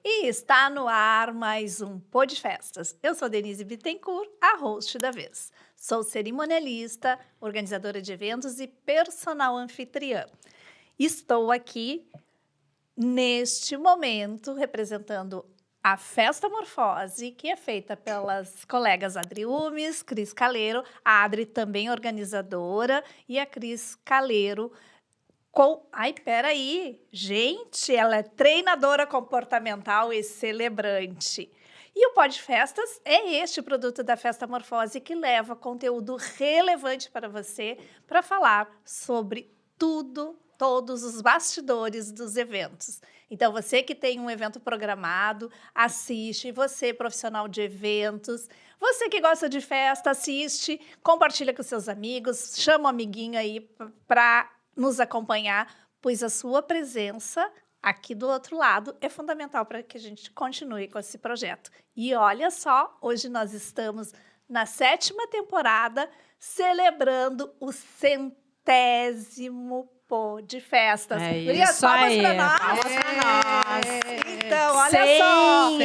E está no ar mais um Pô de Festas. Eu sou Denise Bittencourt, a host da vez. Sou cerimonialista, organizadora de eventos e personal anfitriã. Estou aqui, neste momento, representando a Festa Morfose, que é feita pelas colegas Adri Umes, Cris Caleiro, a Adri também organizadora, e a Cris Caleiro Ai, peraí. Gente, ela é treinadora comportamental e celebrante. E o Pó de Festas é este produto da Festa Morfose que leva conteúdo relevante para você para falar sobre tudo, todos os bastidores dos eventos. Então, você que tem um evento programado, assiste. Você, profissional de eventos, você que gosta de festa, assiste, compartilha com seus amigos, chama um amiguinho aí para nos acompanhar, pois a sua presença aqui do outro lado é fundamental para que a gente continue com esse projeto. E olha só, hoje nós estamos na 7ª temporada, celebrando o 100º Pô de Festas. É Gurias, isso palmas aí. para nós. Palmas para nós. Então, olha só.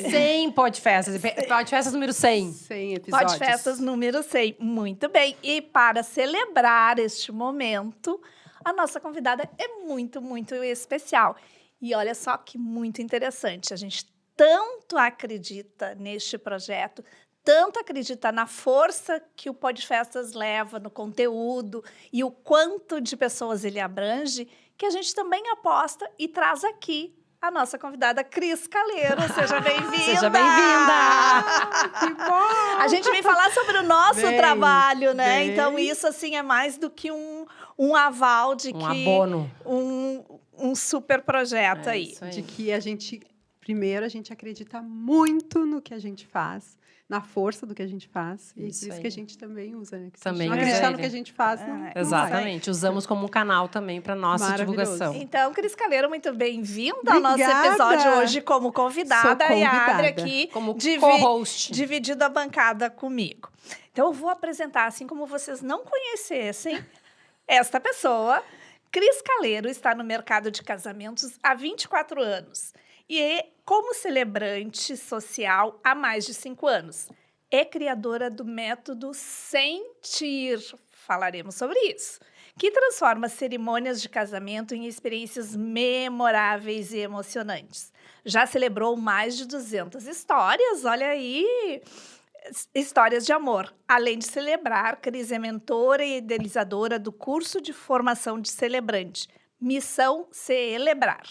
100 Pô de Festas. Pô de Festas número 100. 100 Pó episódios. de Festas número 100. Muito bem. E para celebrar este momento, a nossa convidada é muito, muito especial. E olha só que muito interessante. A gente tanto acredita neste projeto, tanto acredita na força que o Pó de Festas leva no conteúdo e o quanto de pessoas ele abrange, que a gente também aposta e traz aqui a nossa convidada Cris Caleiro. Seja bem-vinda! Seja bem-vinda! Que bom! A gente vem falar sobre o nosso Bem, trabalho, né? bem. Então, isso, assim, é mais do que um aval de que... abono. Um super projeto É aí. isso aí. De que a gente, primeiro, a gente acredita muito no que a gente faz, na força do que a gente faz. E Isso por isso aí. que a gente também usa, né? Que se Também a gente não acreditar usa no ele. que a gente faz, não, não Exatamente. Usamos como canal também para nossa Maravilhoso. divulgação. Então, Cris Caleiro, muito bem-vinda ao nosso Obrigada. episódio hoje como convidada. Sou E a Adri convidada. aqui Como co-host. dividindo a bancada comigo. Então, eu vou apresentar, assim como vocês não conhecessem esta pessoa. Cris Caleiro está no mercado de casamentos há 24 anos e é como celebrante social há mais de 5 anos. É criadora do método Sentir, falaremos sobre isso, que transforma cerimônias de casamento em experiências memoráveis e emocionantes. Já celebrou mais de 200 histórias, olha aí, histórias de amor. Além de celebrar, Cris é mentora e idealizadora do curso de formação de celebrante, Missão Celebrar,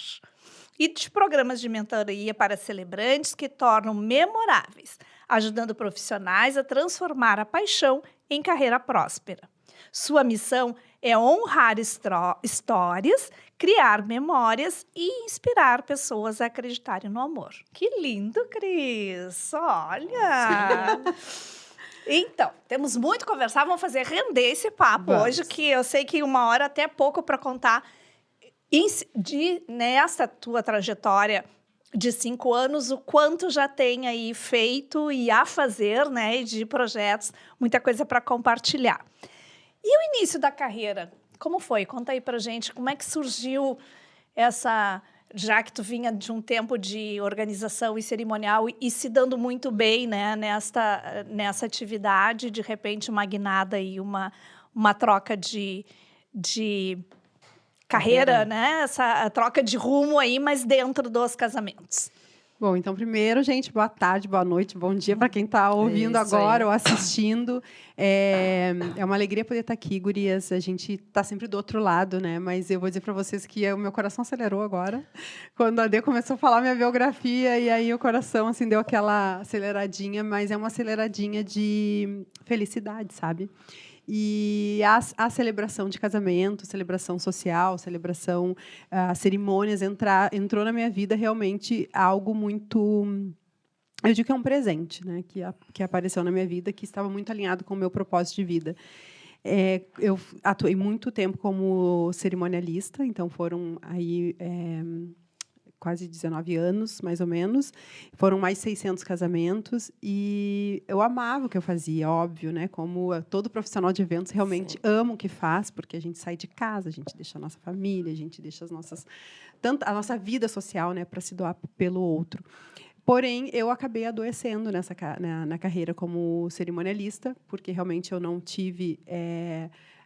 e de programas de mentoria para celebrantes que tornam memoráveis, ajudando profissionais a transformar a paixão em carreira próspera. Sua missão é honrar histórias, criar memórias e inspirar pessoas a acreditarem no amor. Que lindo, Cris! Olha! Então, temos muito a conversar, vamos fazer render esse papo hoje, que eu sei que 1 hora até é pouco para contar. Nessa tua trajetória de 5 anos, o quanto já tem aí feito e a fazer, né, de projetos, muita coisa para compartilhar. E o início da carreira, como foi? Conta aí pra gente, como é que surgiu essa... Já que tu vinha de um tempo de organização e cerimonial e se dando muito bem, né, nessa atividade, de repente uma guinada e uma troca de carreira, né? Essa troca de rumo aí, mas dentro dos casamentos. Bom, então, primeiro, gente, boa tarde, boa noite, bom dia para quem está ouvindo Isso agora aí. ou assistindo. É uma alegria poder estar aqui, gurias. A gente está sempre do outro lado, né? Mas eu vou dizer para vocês que o meu coração acelerou agora. Quando a Dê começou a falar minha biografia, e aí o coração assim, deu aquela aceleradinha, mas é uma aceleradinha de felicidade, sabe? E a celebração de casamento, celebração social, celebração, cerimônias, entrou na minha vida realmente algo muito... Eu digo que é um presente, né, que apareceu na minha vida, que estava muito alinhado com o meu propósito de vida. Eu atuei muito tempo como cerimonialista, então foram aí quase 19 anos, mais ou menos. Foram mais 600 casamentos e eu amava o que eu fazia, óbvio, né? Como todo profissional de eventos realmente ama o que faz, porque a gente sai de casa, a gente deixa a nossa família, a gente deixa a nossa vida social, né, para se doar pelo outro. Porém, eu acabei adoecendo na carreira como cerimonialista, porque realmente eu não tive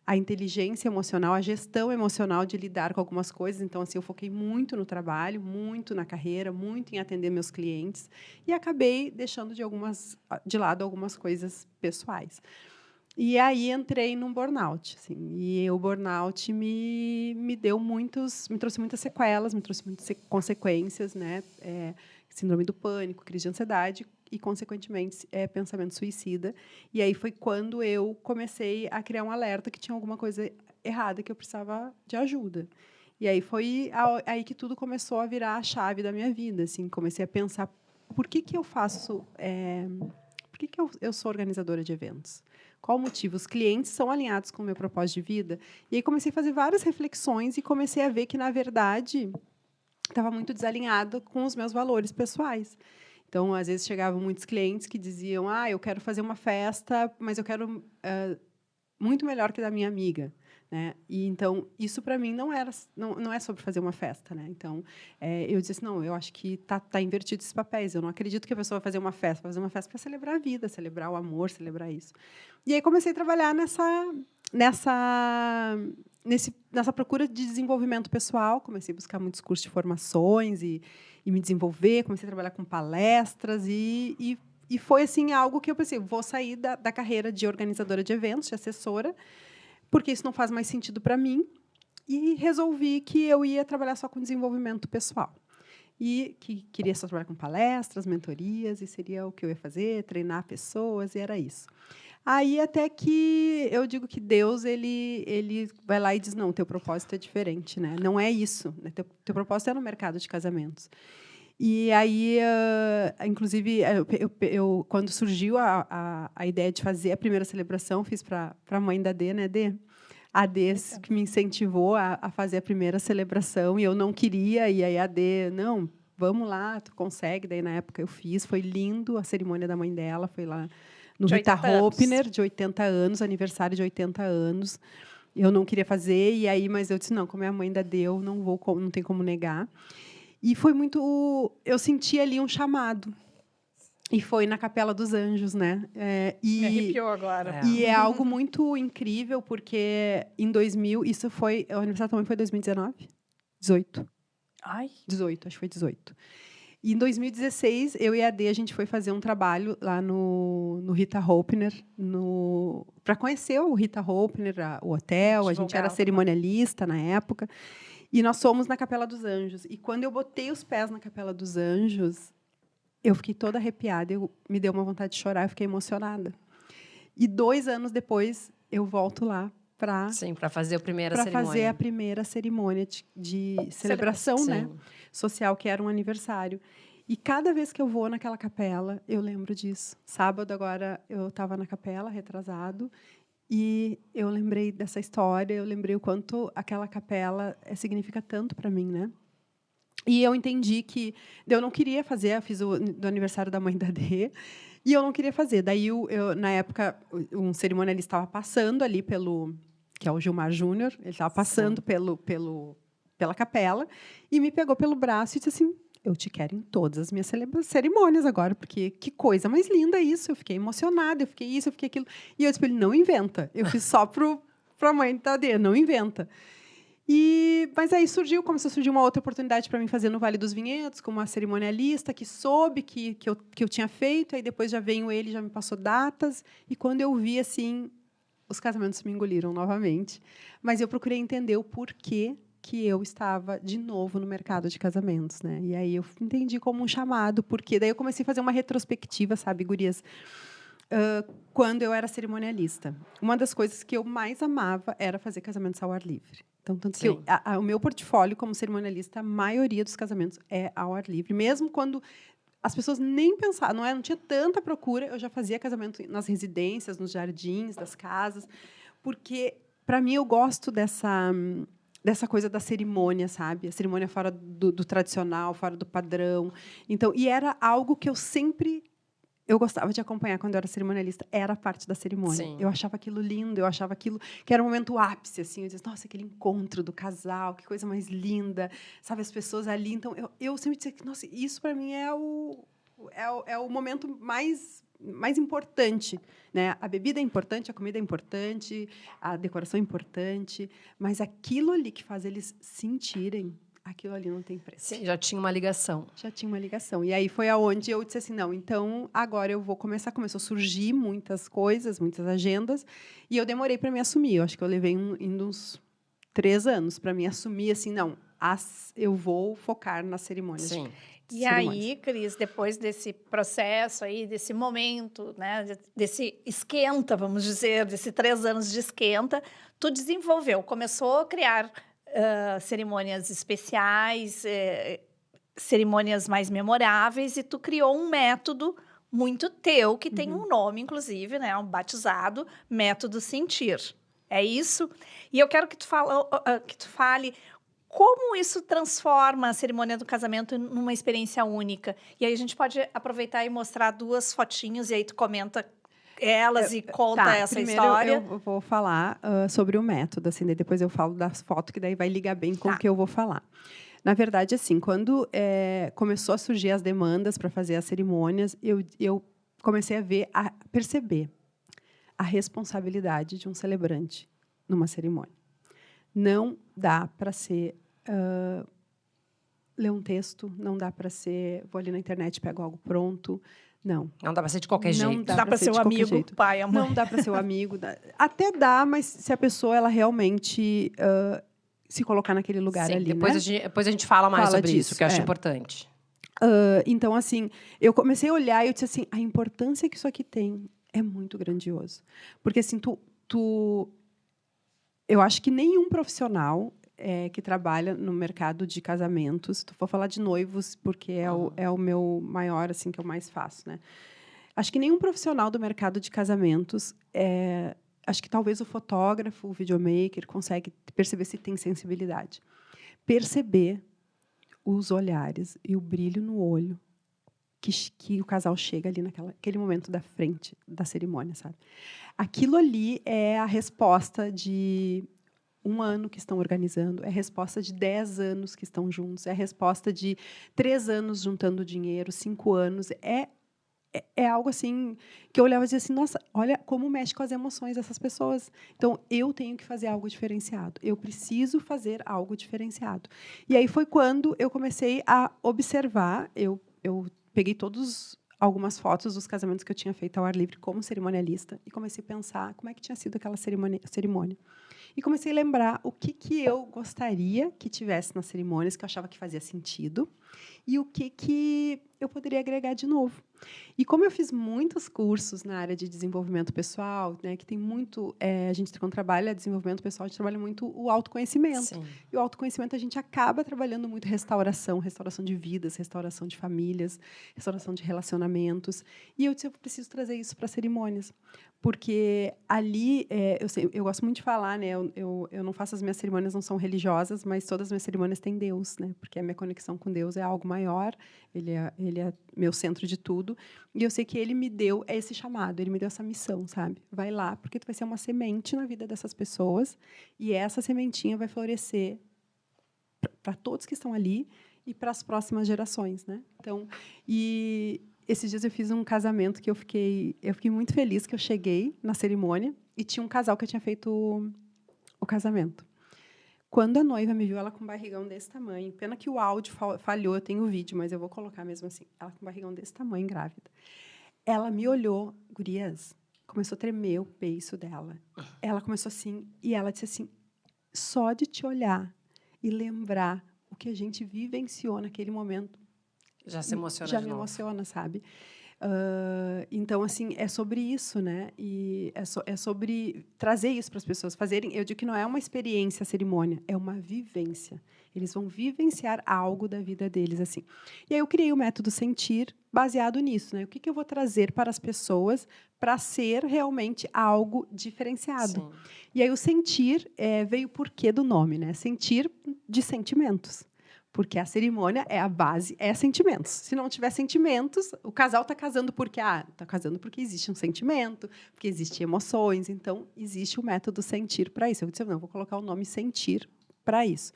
a inteligência emocional, a gestão emocional de lidar com algumas coisas. Então, assim, eu foquei muito no trabalho, muito na carreira, muito em atender meus clientes e acabei deixando de lado algumas coisas pessoais. E aí entrei num burnout, assim, e o burnout me trouxe muitas sequelas, me trouxe muitas consequências, né? Síndrome do pânico, crise de ansiedade e, consequentemente, pensamento suicida. E aí foi quando eu comecei a criar um alerta que tinha alguma coisa errada, que eu precisava de ajuda. E aí foi aí que tudo começou a virar a chave da minha vida, assim, comecei a pensar por que eu faço, por que eu sou organizadora de eventos? Qual o motivo? Os clientes são alinhados com o meu propósito de vida? E aí comecei a fazer várias reflexões e comecei a ver que, na verdade, estava muito desalinhado com os meus valores pessoais. Então, às vezes, chegavam muitos clientes que diziam: eu quero fazer uma festa, mas eu quero muito melhor que da minha amiga. Né? E, então, isso, para mim, não é sobre fazer uma festa. Né? Então, eu disse assim, não, eu acho que tá invertido esses papéis. Eu não acredito que a pessoa vai fazer uma festa para celebrar a vida, celebrar o amor, celebrar isso. E aí comecei a trabalhar nessa procura de desenvolvimento pessoal. Comecei a buscar muitos cursos de formações e me desenvolver. Comecei a trabalhar com palestras e foi assim algo que eu pensei, vou sair da carreira de organizadora de eventos, de assessora, porque isso não faz mais sentido para mim, e resolvi que eu ia trabalhar só com desenvolvimento pessoal. E que queria só trabalhar com palestras, mentorias, e seria o que eu ia fazer, treinar pessoas, e era isso. Aí até que eu digo que Deus ele vai lá e diz, não, teu propósito é diferente, né? Não é isso, né? Teu propósito é no mercado de casamentos. E aí, inclusive, eu quando surgiu a ideia de fazer a primeira celebração, fiz para a mãe da Dê, né, Dê? A Dê que me incentivou a fazer a primeira celebração, e eu não queria, e aí a Dê, não, vamos lá, tu consegue. Daí, na época, eu fiz, foi lindo, a cerimônia da mãe dela, foi lá no Rita Hopner, de 80 anos, aniversário de 80 anos. Eu não queria fazer, e aí, mas eu disse, não, como é a mãe da Dê, não tem como negar. E foi muito... Eu senti ali um chamado. E foi na Capela dos Anjos, né? Me arrepiou agora. E é algo muito incrível, porque em 2000... O aniversário também foi 2019? 18. Ai. 18, acho que foi 18. E em 2016, eu e a Dê, a gente foi fazer um trabalho lá no Rita Hopner, para conhecer o Rita Hopner, o hotel. A gente era cerimonialista na época. E nós fomos na Capela dos Anjos. E quando eu botei os pés na Capela dos Anjos, eu fiquei toda arrepiada. Me deu uma vontade de chorar, eu fiquei emocionada. E 2 anos depois, eu volto lá para fazer fazer a primeira cerimônia de celebração, né, social, que era um aniversário. E cada vez que eu vou naquela capela, eu lembro disso. Sábado, agora, eu estava na capela, retrasado, e eu lembrei dessa história, eu lembrei o quanto aquela capela significa tanto para mim, né? E eu entendi que eu não queria fazer, eu fiz do aniversário da mãe da Dê, e eu não queria fazer. Daí, na época, um cerimonialista estava passando ali que é o Gilmar Júnior, ele estava passando pela capela, e me pegou pelo braço e disse assim, eu te quero em todas as minhas cerimônias agora, porque que coisa mais linda isso. Eu fiquei emocionada, eu fiquei isso, eu fiquei aquilo. E eu disse para ele, não inventa. Eu fiz só para a mãe da Dê, não inventa. Mas aí começou a surgir uma outra oportunidade para mim fazer no Vale dos Vinhedos, como uma cerimonialista que soube que eu tinha feito. Aí depois já veio ele, já me passou datas. E quando eu vi, assim, os casamentos me engoliram novamente. Mas eu procurei entender o porquê que eu estava de novo no mercado de casamentos, né? E aí eu entendi como um chamado, porque daí eu comecei a fazer uma retrospectiva, sabe, gurias? Quando eu era cerimonialista, uma das coisas que eu mais amava era fazer casamentos ao ar livre. Então, tanto que o meu portfólio como cerimonialista, a maioria dos casamentos é ao ar livre, mesmo quando as pessoas nem pensavam, não tinha tanta procura, eu já fazia casamento nas residências, nos jardins das casas, porque para mim eu gosto dessa coisa da cerimônia, sabe? A cerimônia fora do tradicional, fora do padrão. Então, e era algo que eu gostava de acompanhar quando eu era cerimonialista, era a parte da cerimônia. Sim. Eu achava aquilo lindo, eu achava aquilo que era o momento ápice, assim. Eu dizia, nossa, aquele encontro do casal, que coisa mais linda, sabe? As pessoas ali. Então, eu sempre dizia que, nossa, isso para mim é o momento mais importante, né? A bebida é importante, a comida é importante, a decoração é importante, mas aquilo ali que faz eles sentirem, aquilo ali não tem preço. Sim, já tinha uma ligação. Já tinha uma ligação. E aí foi aonde eu disse assim, não, então agora eu vou começar. Começou a surgir muitas coisas, muitas agendas, e eu demorei para me assumir. Eu acho que eu levei uns 3 anos para me assumir, assim, não, eu vou focar nas cerimônias. Sim. E aí, Cris, depois desse processo aí, desse momento, né, desse esquenta, vamos dizer, desse 3 anos de esquenta, tu começou a criar cerimônias especiais, cerimônias mais memoráveis, e tu criou um método muito teu, que tem um nome, inclusive, né, um batizado, Método Sentir. É isso? E eu quero que tu fale como isso transforma a cerimônia do casamento numa experiência única. E aí a gente pode aproveitar e mostrar 2 fotinhos, e aí tu comenta elas e conta essa primeiro história. Eu vou falar sobre o método, assim, daí depois eu falo das fotos, que daí vai ligar bem com o que eu vou falar. Na verdade, assim, quando começou a surgir as demandas para fazer as cerimônias, eu comecei a perceber a responsabilidade de um celebrante numa cerimônia. Não dá para ser ler um texto, não dá para ser vou ali na internet e pego algo pronto. Não. Não dá para ser de qualquer jeito. Não dá para ser o amigo, o pai, a mãe. Não dá para ser o amigo. Até dá, mas se a pessoa ela realmente se colocar naquele lugar. Sim, ali, depois, né? depois a gente fala mais sobre disso, isso, que eu acho importante. Então, assim, eu comecei a olhar e eu disse assim, a importância que isso aqui tem é muito grandioso. Porque, assim, eu acho que nenhum profissional que trabalha no mercado de casamentos, se tu for falar de noivos, porque é o meu maior, assim, que eu mais faço, né? Acho que nenhum profissional do mercado de casamentos, acho que talvez o fotógrafo, o videomaker, consegue perceber se tem sensibilidade. Perceber os olhares e o brilho no olho que o casal chega ali naquele momento da frente da cerimônia, sabe? Aquilo ali é a resposta de 1 ano que estão organizando, é a resposta de 10 anos que estão juntos, é a resposta de 3 anos juntando dinheiro, 5 anos. É algo assim que eu olhava e dizia assim, nossa, olha como mexe com as emoções dessas pessoas. Então, eu tenho que fazer algo diferenciado. Eu preciso fazer algo diferenciado. E aí foi quando eu comecei a observar, eu peguei algumas fotos dos casamentos que eu tinha feito ao ar livre como cerimonialista e comecei a pensar como é que tinha sido aquela cerimônia. E comecei a lembrar o que eu gostaria que tivesse nas cerimônias, que eu achava que fazia sentido, e o que eu poderia agregar de novo. E como eu fiz muitos cursos na área de desenvolvimento pessoal, né, que tem muito... a gente, quando trabalha desenvolvimento pessoal, a gente trabalha muito o autoconhecimento. Sim. E o autoconhecimento, a gente acaba trabalhando muito restauração de vidas, restauração de famílias, restauração de relacionamentos. E eu disse, eu preciso trazer isso para cerimônias. Porque ali, eu gosto muito de falar, né, eu não faço as minhas cerimônias, não são religiosas, mas todas as minhas cerimônias têm Deus, né, porque a minha conexão com Deus é algo maior, ele é meu centro de tudo, e eu sei que ele me deu esse chamado, ele me deu essa missão, sabe? Vai lá, porque tu vai ser uma semente na vida dessas pessoas, e essa sementinha vai florescer para todos que estão ali e para as próximas gerações, né? Então, esses dias eu fiz um casamento que eu fiquei muito feliz que eu cheguei na cerimônia e tinha um casal que eu tinha feito o casamento. Quando a noiva me viu, ela com um barrigão desse tamanho, pena que o áudio falhou, eu tenho o vídeo, mas eu vou colocar mesmo assim, ela com um barrigão desse tamanho, grávida. Ela me olhou, gurias, começou a tremer o beiço dela. Ela começou assim, e ela disse assim, só de te olhar e lembrar o que a gente vivenciou naquele momento, Já se emociona já de me novo. emociona, sabe? Então, assim, é sobre isso, né? E é sobre trazer isso para as pessoas fazerem. Eu digo que não é uma experiência, a cerimônia, é uma vivência. Eles vão vivenciar algo da vida deles, assim. E aí eu criei o método Sentir baseado nisso, né? O que eu vou trazer para as pessoas para ser realmente algo diferenciado. Sim. E aí o Sentir veio por quê do nome, né? Sentir de sentimentos. Porque a cerimônia é a base, é sentimentos. Se não tiver sentimentos, o casal está casando porque está casando porque existe um sentimento, porque existem emoções. Então, existe o método Sentir para isso. Eu disse, não, vou colocar o nome Sentir para isso.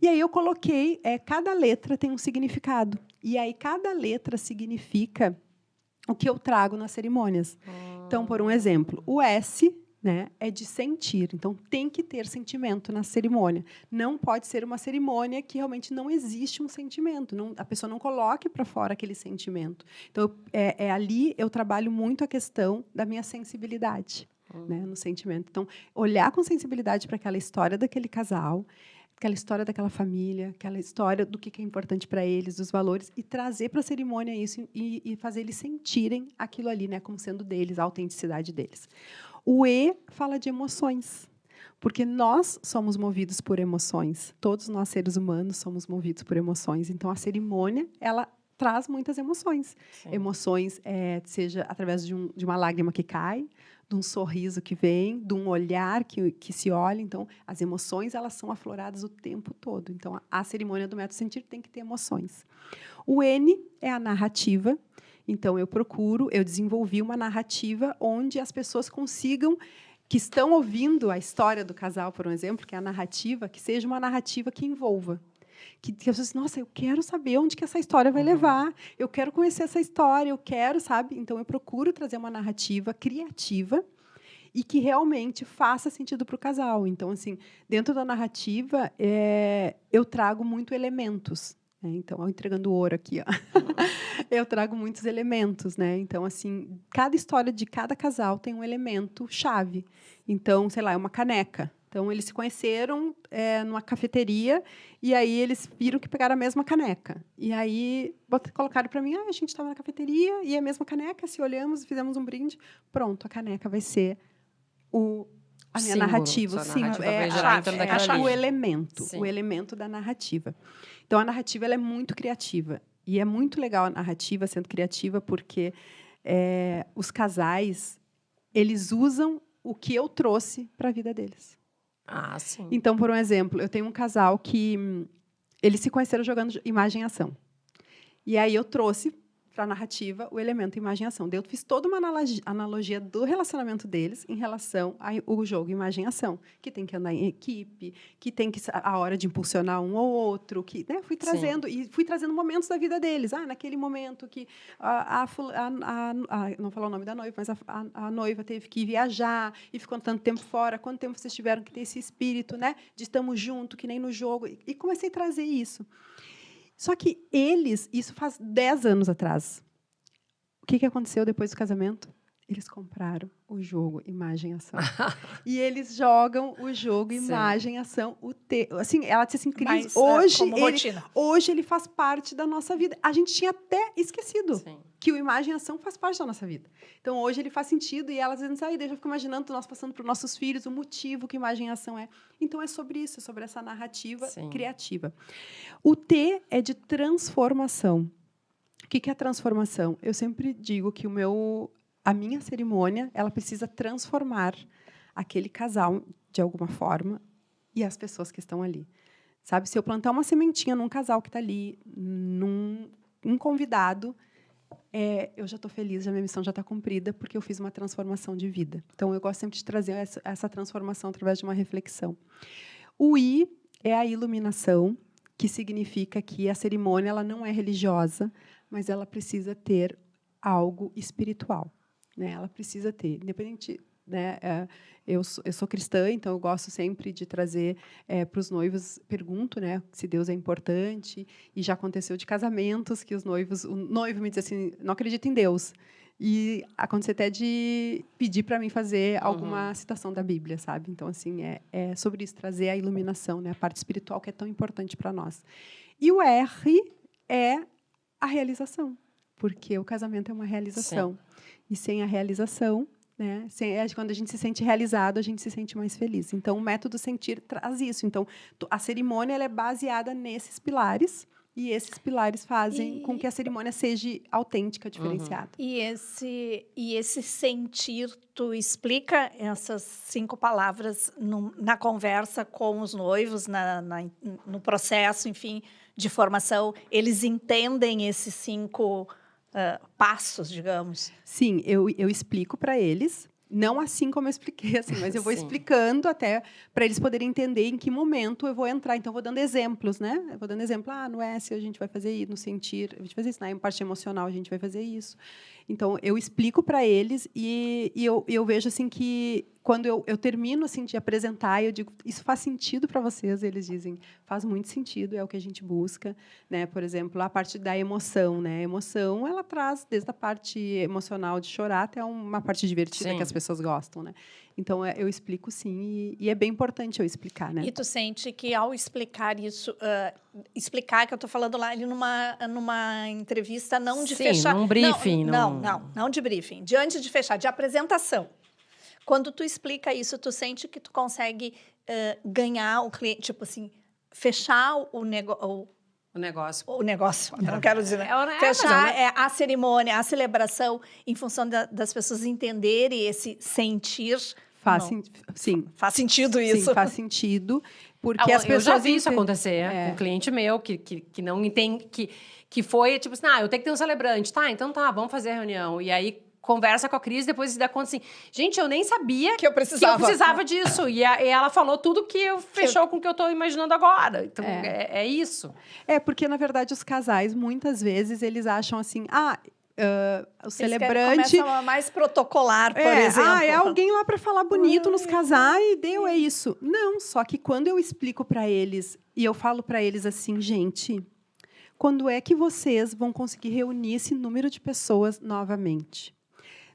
E aí eu coloquei, cada letra tem um significado. E aí cada letra significa o que eu trago nas cerimônias. Então, por um exemplo, o S, né, é de sentir. Então, tem que ter sentimento na cerimônia. Não pode ser uma cerimônia que realmente não existe um sentimento. A pessoa não coloque para fora aquele sentimento. Então, ali eu trabalho muito a questão da minha sensibilidade, né, no sentimento. Então, olhar com sensibilidade para aquela história daquele casal, aquela história daquela família, aquela história do que é importante para eles, dos valores, e trazer para a cerimônia isso e fazer eles sentirem aquilo ali, né, como sendo deles, a autenticidade deles. O E fala de emoções, porque nós somos movidos por emoções. Todos nós, seres humanos, somos movidos por emoções. Então, a cerimônia, ela traz muitas emoções. Sim. Emoções, seja através de uma lágrima que cai, de um sorriso que vem, de um olhar que se olha. Então, as emoções, elas são afloradas o tempo todo. Então, a cerimônia do método Sentir tem que ter emoções. O N é a narrativa. Então, eu desenvolvi uma narrativa onde as pessoas consigam, que estão ouvindo a história do casal, por um exemplo, que é a narrativa, que seja uma narrativa que envolva. Que as pessoas, nossa, eu quero saber onde que essa história vai levar, eu quero conhecer essa história, eu quero, sabe? Então, eu procuro trazer uma narrativa criativa e que realmente faça sentido para o casal. Então, assim, dentro da narrativa, eu trago muito elementos. Então, entregando ouro aqui, ó. Eu trago muitos elementos, né? Então, assim, cada história de cada casal tem um elemento chave. Então, sei lá, é uma caneca. Então, eles se conheceram numa cafeteria e aí eles viram que pegaram a mesma caneca. E aí colocaram para mim, a gente estava na cafeteria e é a mesma caneca, se olhamos, fizemos um brinde, pronto, a caneca vai ser a minha narrativa. Sim, o elemento da narrativa. Então, a narrativa ela é muito criativa. E é muito legal a narrativa sendo criativa, porque os casais eles usam o que eu trouxe para a vida deles. Ah, sim. Então, por um exemplo, eu tenho um casal que eles se conheceram jogando imagem e ação. E aí eu trouxe para a narrativa o elemento imagem e ação. Eu fiz toda uma analogia do relacionamento deles em relação ao jogo imagem e ação, que tem que andar em equipe, que tem que a hora de impulsionar um ou outro, que, né, fui trazendo momentos da vida deles. Naquele momento que não falar o nome da noiva, mas a noiva teve que viajar e ficou tanto tempo fora. Quanto tempo vocês tiveram que ter esse espírito, né, de estamos juntos, que nem no jogo? E comecei a trazer isso. Só que isso faz 10 anos atrás. O que aconteceu depois do casamento? Eles compraram o jogo Imagem e Ação. E eles jogam o jogo Imagem e Ação. Assim, ela disse assim, Cris, hoje ele faz parte da nossa vida. A gente tinha até esquecido que o Imagem e Ação faz parte da nossa vida. Então, hoje ele faz sentido e elas dizem, deixa eu ficar imaginando nós passando para os nossos filhos o motivo que Imagem e Ação é. Então, é sobre isso, é sobre essa narrativa criativa. O T é de transformação. O que é transformação? Eu sempre digo que a minha cerimônia ela precisa transformar aquele casal de alguma forma e as pessoas que estão ali. Sabe, se eu plantar uma sementinha num casal que está ali, um convidado, eu já estou feliz, a minha missão já está cumprida, porque eu fiz uma transformação de vida. Então, eu gosto sempre de trazer essa transformação através de uma reflexão. O I é a iluminação, que significa que a cerimônia ela não é religiosa, mas ela precisa ter algo espiritual. Né? Ela precisa ter, independente, né? Eu sou cristã, então eu gosto sempre de trazer para os noivos, pergunto, né, se Deus é importante, e já aconteceu de casamentos que o noivo me diz assim, não acredito em Deus, e aconteceu até de pedir para mim fazer alguma citação da Bíblia, sabe? Então, assim, é sobre isso, trazer a iluminação, né, a parte espiritual que é tão importante para nós. E o R é a realização. porque o casamento é uma realização. E sem a realização, né, quando a gente se sente realizado, a gente se sente mais feliz. Então, o método Sentir traz isso. Então, a cerimônia ela é baseada nesses pilares, e esses pilares fazem com que a cerimônia seja autêntica, diferenciada. E esse sentir, tu explica essas 5 palavras na conversa com os noivos, no processo, enfim, de formação. Eles entendem esses 5 passos, digamos? Sim, eu explico para eles. Não assim como eu expliquei, assim, mas eu vou explicando até para eles poderem entender em que momento eu vou entrar. Então, eu vou dando exemplos, né? Eu vou dando exemplo, no S a gente vai fazer isso, no sentir, a gente vai fazer isso, na parte emocional a gente vai fazer isso. Então, eu explico para eles e eu vejo assim que quando eu termino assim de apresentar, eu digo, isso faz sentido para vocês? Eles dizem, faz muito sentido, é o que a gente busca, né? Por exemplo, a parte da emoção, né? A emoção, ela traz desde a parte emocional de chorar até uma parte divertida que as pessoas gostam, né? Então, eu explico sim, e é bem importante eu explicar, né? E tu sente que ao explicar isso, explicar que eu estou falando lá ali numa entrevista, não de fechar... num briefing. Não de briefing, diante de fechar, de apresentação. Quando tu explica isso, tu sente que tu consegue ganhar o cliente, tipo assim, fechar o negócio. O negócio, não quero dizer, né? Fechar a cerimônia, a celebração, em função das pessoas entenderem esse sentir. Sim. Faz sentido isso? Sim, faz sentido. Porque as pessoas eu já vi isso acontecer com um cliente meu que não entende, que foi tipo assim, eu tenho que ter um celebrante. Tá, então vamos fazer a reunião. E aí conversa com a Cris, depois se dá conta assim, gente, eu nem sabia que eu precisava disso. E ela falou tudo que fechou com o que eu estou imaginando agora. Então, é isso. Porque, na verdade, os casais, muitas vezes, eles acham assim, o celebrante... Começa a mais protocolar, por exemplo. É alguém lá para falar bonito nos casais, é isso. Não, só que quando eu explico para eles, e eu falo para eles assim, gente, quando é que vocês vão conseguir reunir esse número de pessoas novamente?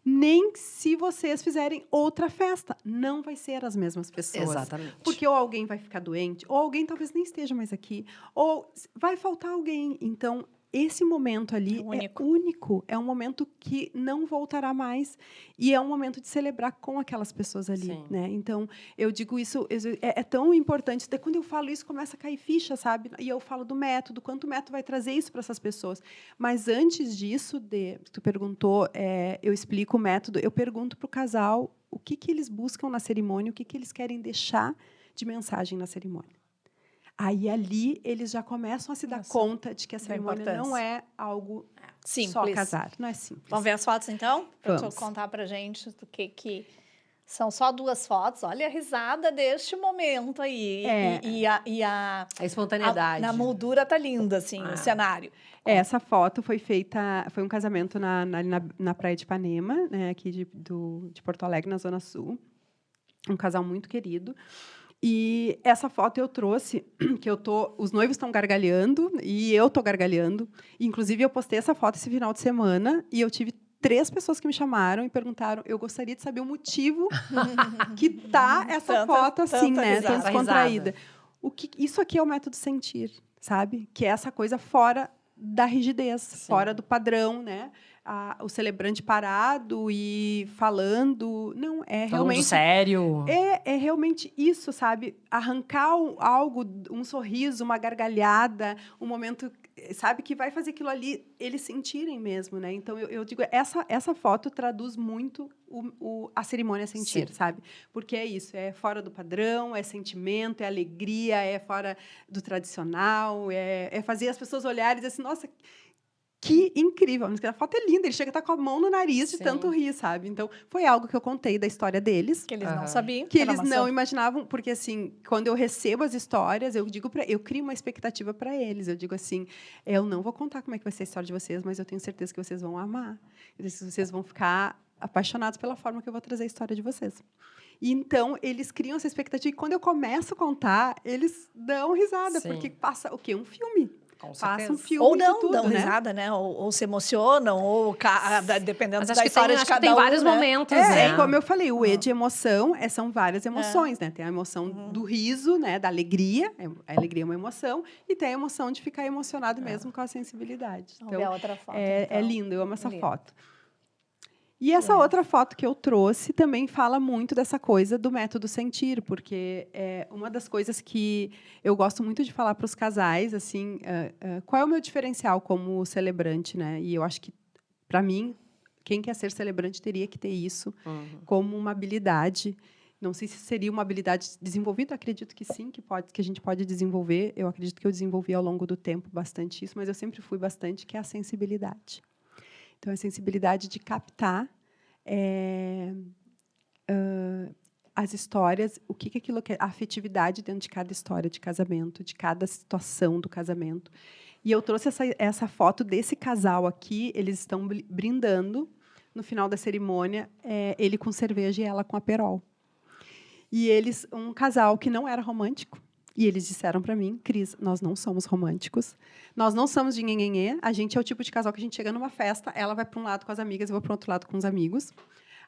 Nem se vocês fizerem outra festa. Não vai ser as mesmas pessoas. Exatamente. Porque ou alguém vai ficar doente, ou alguém talvez nem esteja mais aqui, ou vai faltar alguém. Então, esse momento ali é único. É um momento que não voltará mais. E é um momento de celebrar com aquelas pessoas ali. Né? Então, eu digo isso, é tão importante. Até quando eu falo isso, começa a cair ficha, sabe? E eu falo do método, quanto o método vai trazer isso para essas pessoas. Mas antes disso, tu perguntou, eu explico o método, eu pergunto para o casal o que eles buscam na cerimônia, o que eles querem deixar de mensagem na cerimônia. Aí, ali, eles já começam a se dar conta de que a cerimônia não é algo simples. Só casar. Não é simples. Vamos ver as fotos, então? Para tu contar para a gente do que... São só 2 fotos. Olha a risada deste momento aí. A espontaneidade. A moldura tá linda, assim, o cenário. Essa foto foi um casamento na Praia de Ipanema, né, aqui de Porto Alegre, na Zona Sul. Um casal muito querido. E essa foto eu trouxe, que os noivos estão gargalhando e eu estou gargalhando. Inclusive, eu postei essa foto esse final de semana e eu tive 3 pessoas que me chamaram e perguntaram, eu gostaria de saber o motivo que tá essa foto assim, né? Tão descontraída. Isso aqui é o método Sentir, sabe? Que é essa coisa fora da rigidez, fora do padrão, né? O celebrante parado e falando. Não, é realmente... sério. É realmente isso, sabe? Arrancar algo, um sorriso, uma gargalhada, um momento, sabe? Que vai fazer aquilo ali, eles sentirem mesmo, né? Então, eu digo, essa foto traduz muito a cerimônia Sentir, sabe? Porque é isso, é fora do padrão, é sentimento, é alegria, é fora do tradicional, é fazer as pessoas olharem e dizer assim, nossa... Que incrível! A foto é linda, ele chega a estar com a mão no nariz de tanto rir, sabe? Então, foi algo que eu contei da história deles. Que eles não sabiam. Que eles não imaginavam, porque, assim, quando eu recebo as histórias, eu crio uma expectativa para eles. Eu digo assim, eu não vou contar como é que vai ser a história de vocês, mas eu tenho certeza que vocês vão amar. Vocês vão ficar apaixonados pela forma que eu vou trazer a história de vocês. E, então, eles criam essa expectativa. E, quando eu começo a contar, eles dão risada, porque passa o quê? Um filme. Com faça certeza. um filme Ou não, de tudo, dão né? risada, né? Ou se emocionam, ou dependendo Mas da acho que história tem, de acho que cada tem um, vários né? momentos, É, né? como eu falei, o E de emoção são várias emoções, né? Tem a emoção do riso, né? Da alegria, a alegria é uma emoção, e tem a emoção de ficar emocionado mesmo com a sensibilidade. Vamos ver a outra foto, é então. lindo, eu amo essa Lindo. foto. E essa outra foto que eu trouxe também fala muito dessa coisa do método sentir, porque é uma das coisas que eu gosto muito de falar para os casais, assim, qual é o meu diferencial como celebrante, né? E eu acho que, para mim, quem quer ser celebrante teria que ter isso como uma habilidade. Não sei se seria uma habilidade desenvolvida, acredito que sim, que a gente pode desenvolver. Eu acredito que eu desenvolvi ao longo do tempo bastante isso, mas eu sempre fui bastante, que é a sensibilidade. Então, a sensibilidade de captar as histórias, o que aquilo quer, a afetividade dentro de cada história de casamento, de cada situação do casamento. E eu trouxe essa foto desse casal aqui, eles estão brindando no final da cerimônia, ele com cerveja e ela com aperol. E eles, um casal que não era romântico, e eles disseram para mim, Cris, nós não somos românticos, nós não somos de nhenhenhê, a gente é o tipo de casal que a gente chega numa festa, ela vai para um lado com as amigas, eu vou para o outro lado com os amigos.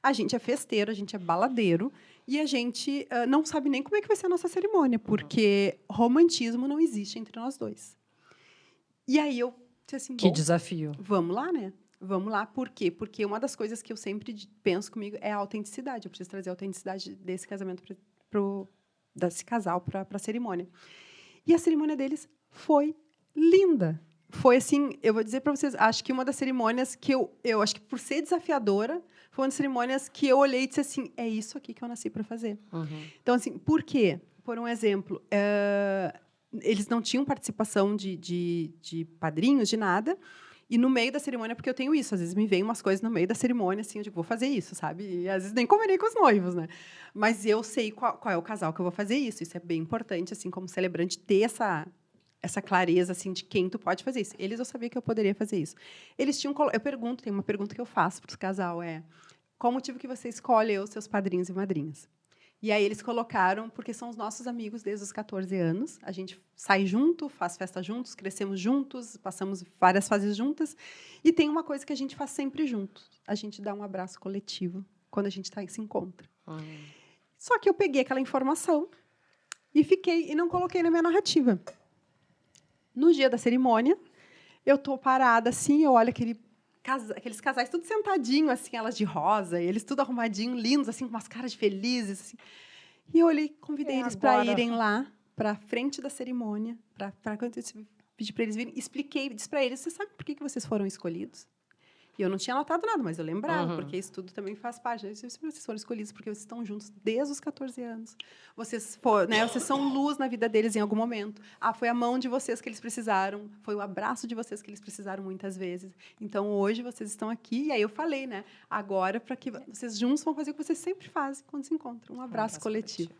A gente é festeiro, a gente é baladeiro, e a gente não sabe nem como é que vai ser a nossa cerimônia, porque romantismo não existe entre nós dois. E aí eu disse assim, Que desafio. Vamos lá, né? Vamos lá. Por quê? Porque uma das coisas que eu sempre penso comigo é a autenticidade. Eu preciso trazer a autenticidade desse casamento desse casal para a cerimônia. E a cerimônia deles foi linda. Foi assim, eu vou dizer para vocês, acho que uma das cerimônias que eu acho que por ser desafiadora, foi uma das cerimônias que eu olhei e disse assim, é isso aqui que eu nasci para fazer. Então, assim, por quê? Por um exemplo, eles não tinham participação de padrinhos, de nada, e no meio da cerimônia, porque eu tenho isso, às vezes me vem umas coisas no meio da cerimônia, assim, eu digo, vou fazer isso, sabe? E às vezes nem combinei com os noivos, né? Mas eu sei qual é o casal que eu vou fazer isso. Isso é bem importante, assim, como celebrante, ter essa clareza, assim, de quem tu pode fazer isso. Eles, eu sabia que eu poderia fazer isso. Eles tinham... Eu pergunto, tem uma pergunta que eu faço para o casal, qual o motivo que você escolhe os seus padrinhos e madrinhas? E aí eles colocaram, porque são os nossos amigos desde os 14 anos. A gente sai junto, faz festa juntos, crescemos juntos, passamos várias fases juntas. E tem uma coisa que a gente faz sempre juntos. A gente dá um abraço coletivo quando a gente se encontra. Só que eu peguei aquela informação e não coloquei na minha narrativa. No dia da cerimônia, eu estou parada assim, eu olho aqueles casais tudo sentadinho, assim, elas de rosa, e eles tudo arrumadinho, lindos, assim, com umas caras de felizes. Assim. E eu olhei, convidei eles para irem lá, para frente da cerimônia, quando eu pedi para eles virem, expliquei, disse para eles, você sabe por que vocês foram escolhidos? E eu não tinha anotado nada, mas eu lembrava, porque isso tudo também faz parte. Eu disse, vocês foram escolhidos porque vocês estão juntos desde os 14 anos. Vocês são luz na vida deles em algum momento. Foi a mão de vocês que eles precisaram, foi o abraço de vocês que eles precisaram muitas vezes. Então, hoje, vocês estão aqui. E aí eu falei, né? Agora, para que vocês juntos vão fazer o que vocês sempre fazem quando se encontram. Um abraço coletivo.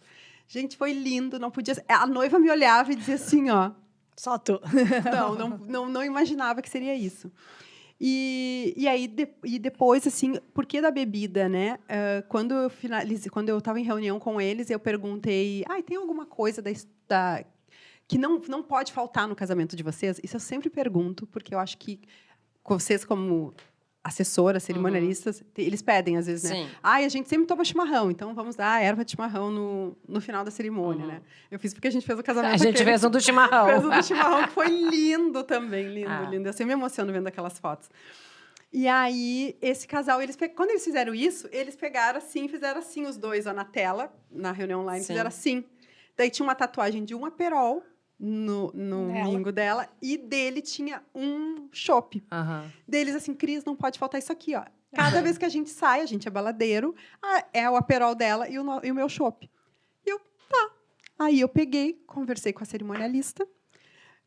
Gente, foi lindo. Não podia... A noiva me olhava e dizia assim, ó... Só tu. Não imaginava que seria isso. E aí depois, assim, por que da bebida, né? Quando eu estava em reunião com eles, eu perguntei, tem alguma coisa que não pode faltar no casamento de vocês? Isso eu sempre pergunto, porque eu acho que vocês, como assessoras, cerimonialistas, eles pedem, às vezes, né? A gente sempre toma chimarrão, então vamos dar erva de chimarrão no final da cerimônia, né? Eu fiz porque a gente fez o casamento. A gente fez um do chimarrão. Fez um do chimarrão, que foi lindo também, lindo. Eu sempre me emociono vendo aquelas fotos. E aí, esse casal, quando eles fizeram isso, eles pegaram assim, fizeram assim os dois na tela, na reunião online, fizeram assim. Daí tinha uma tatuagem de um aperol no mingo dela, e dele tinha um chopp. Deles assim, Cris, não pode faltar isso aqui, ó. Cada vez que a gente sai, a gente é baladeiro, é o aperol dela e o meu chopp. E eu, tá. Aí eu peguei, conversei com a cerimonialista,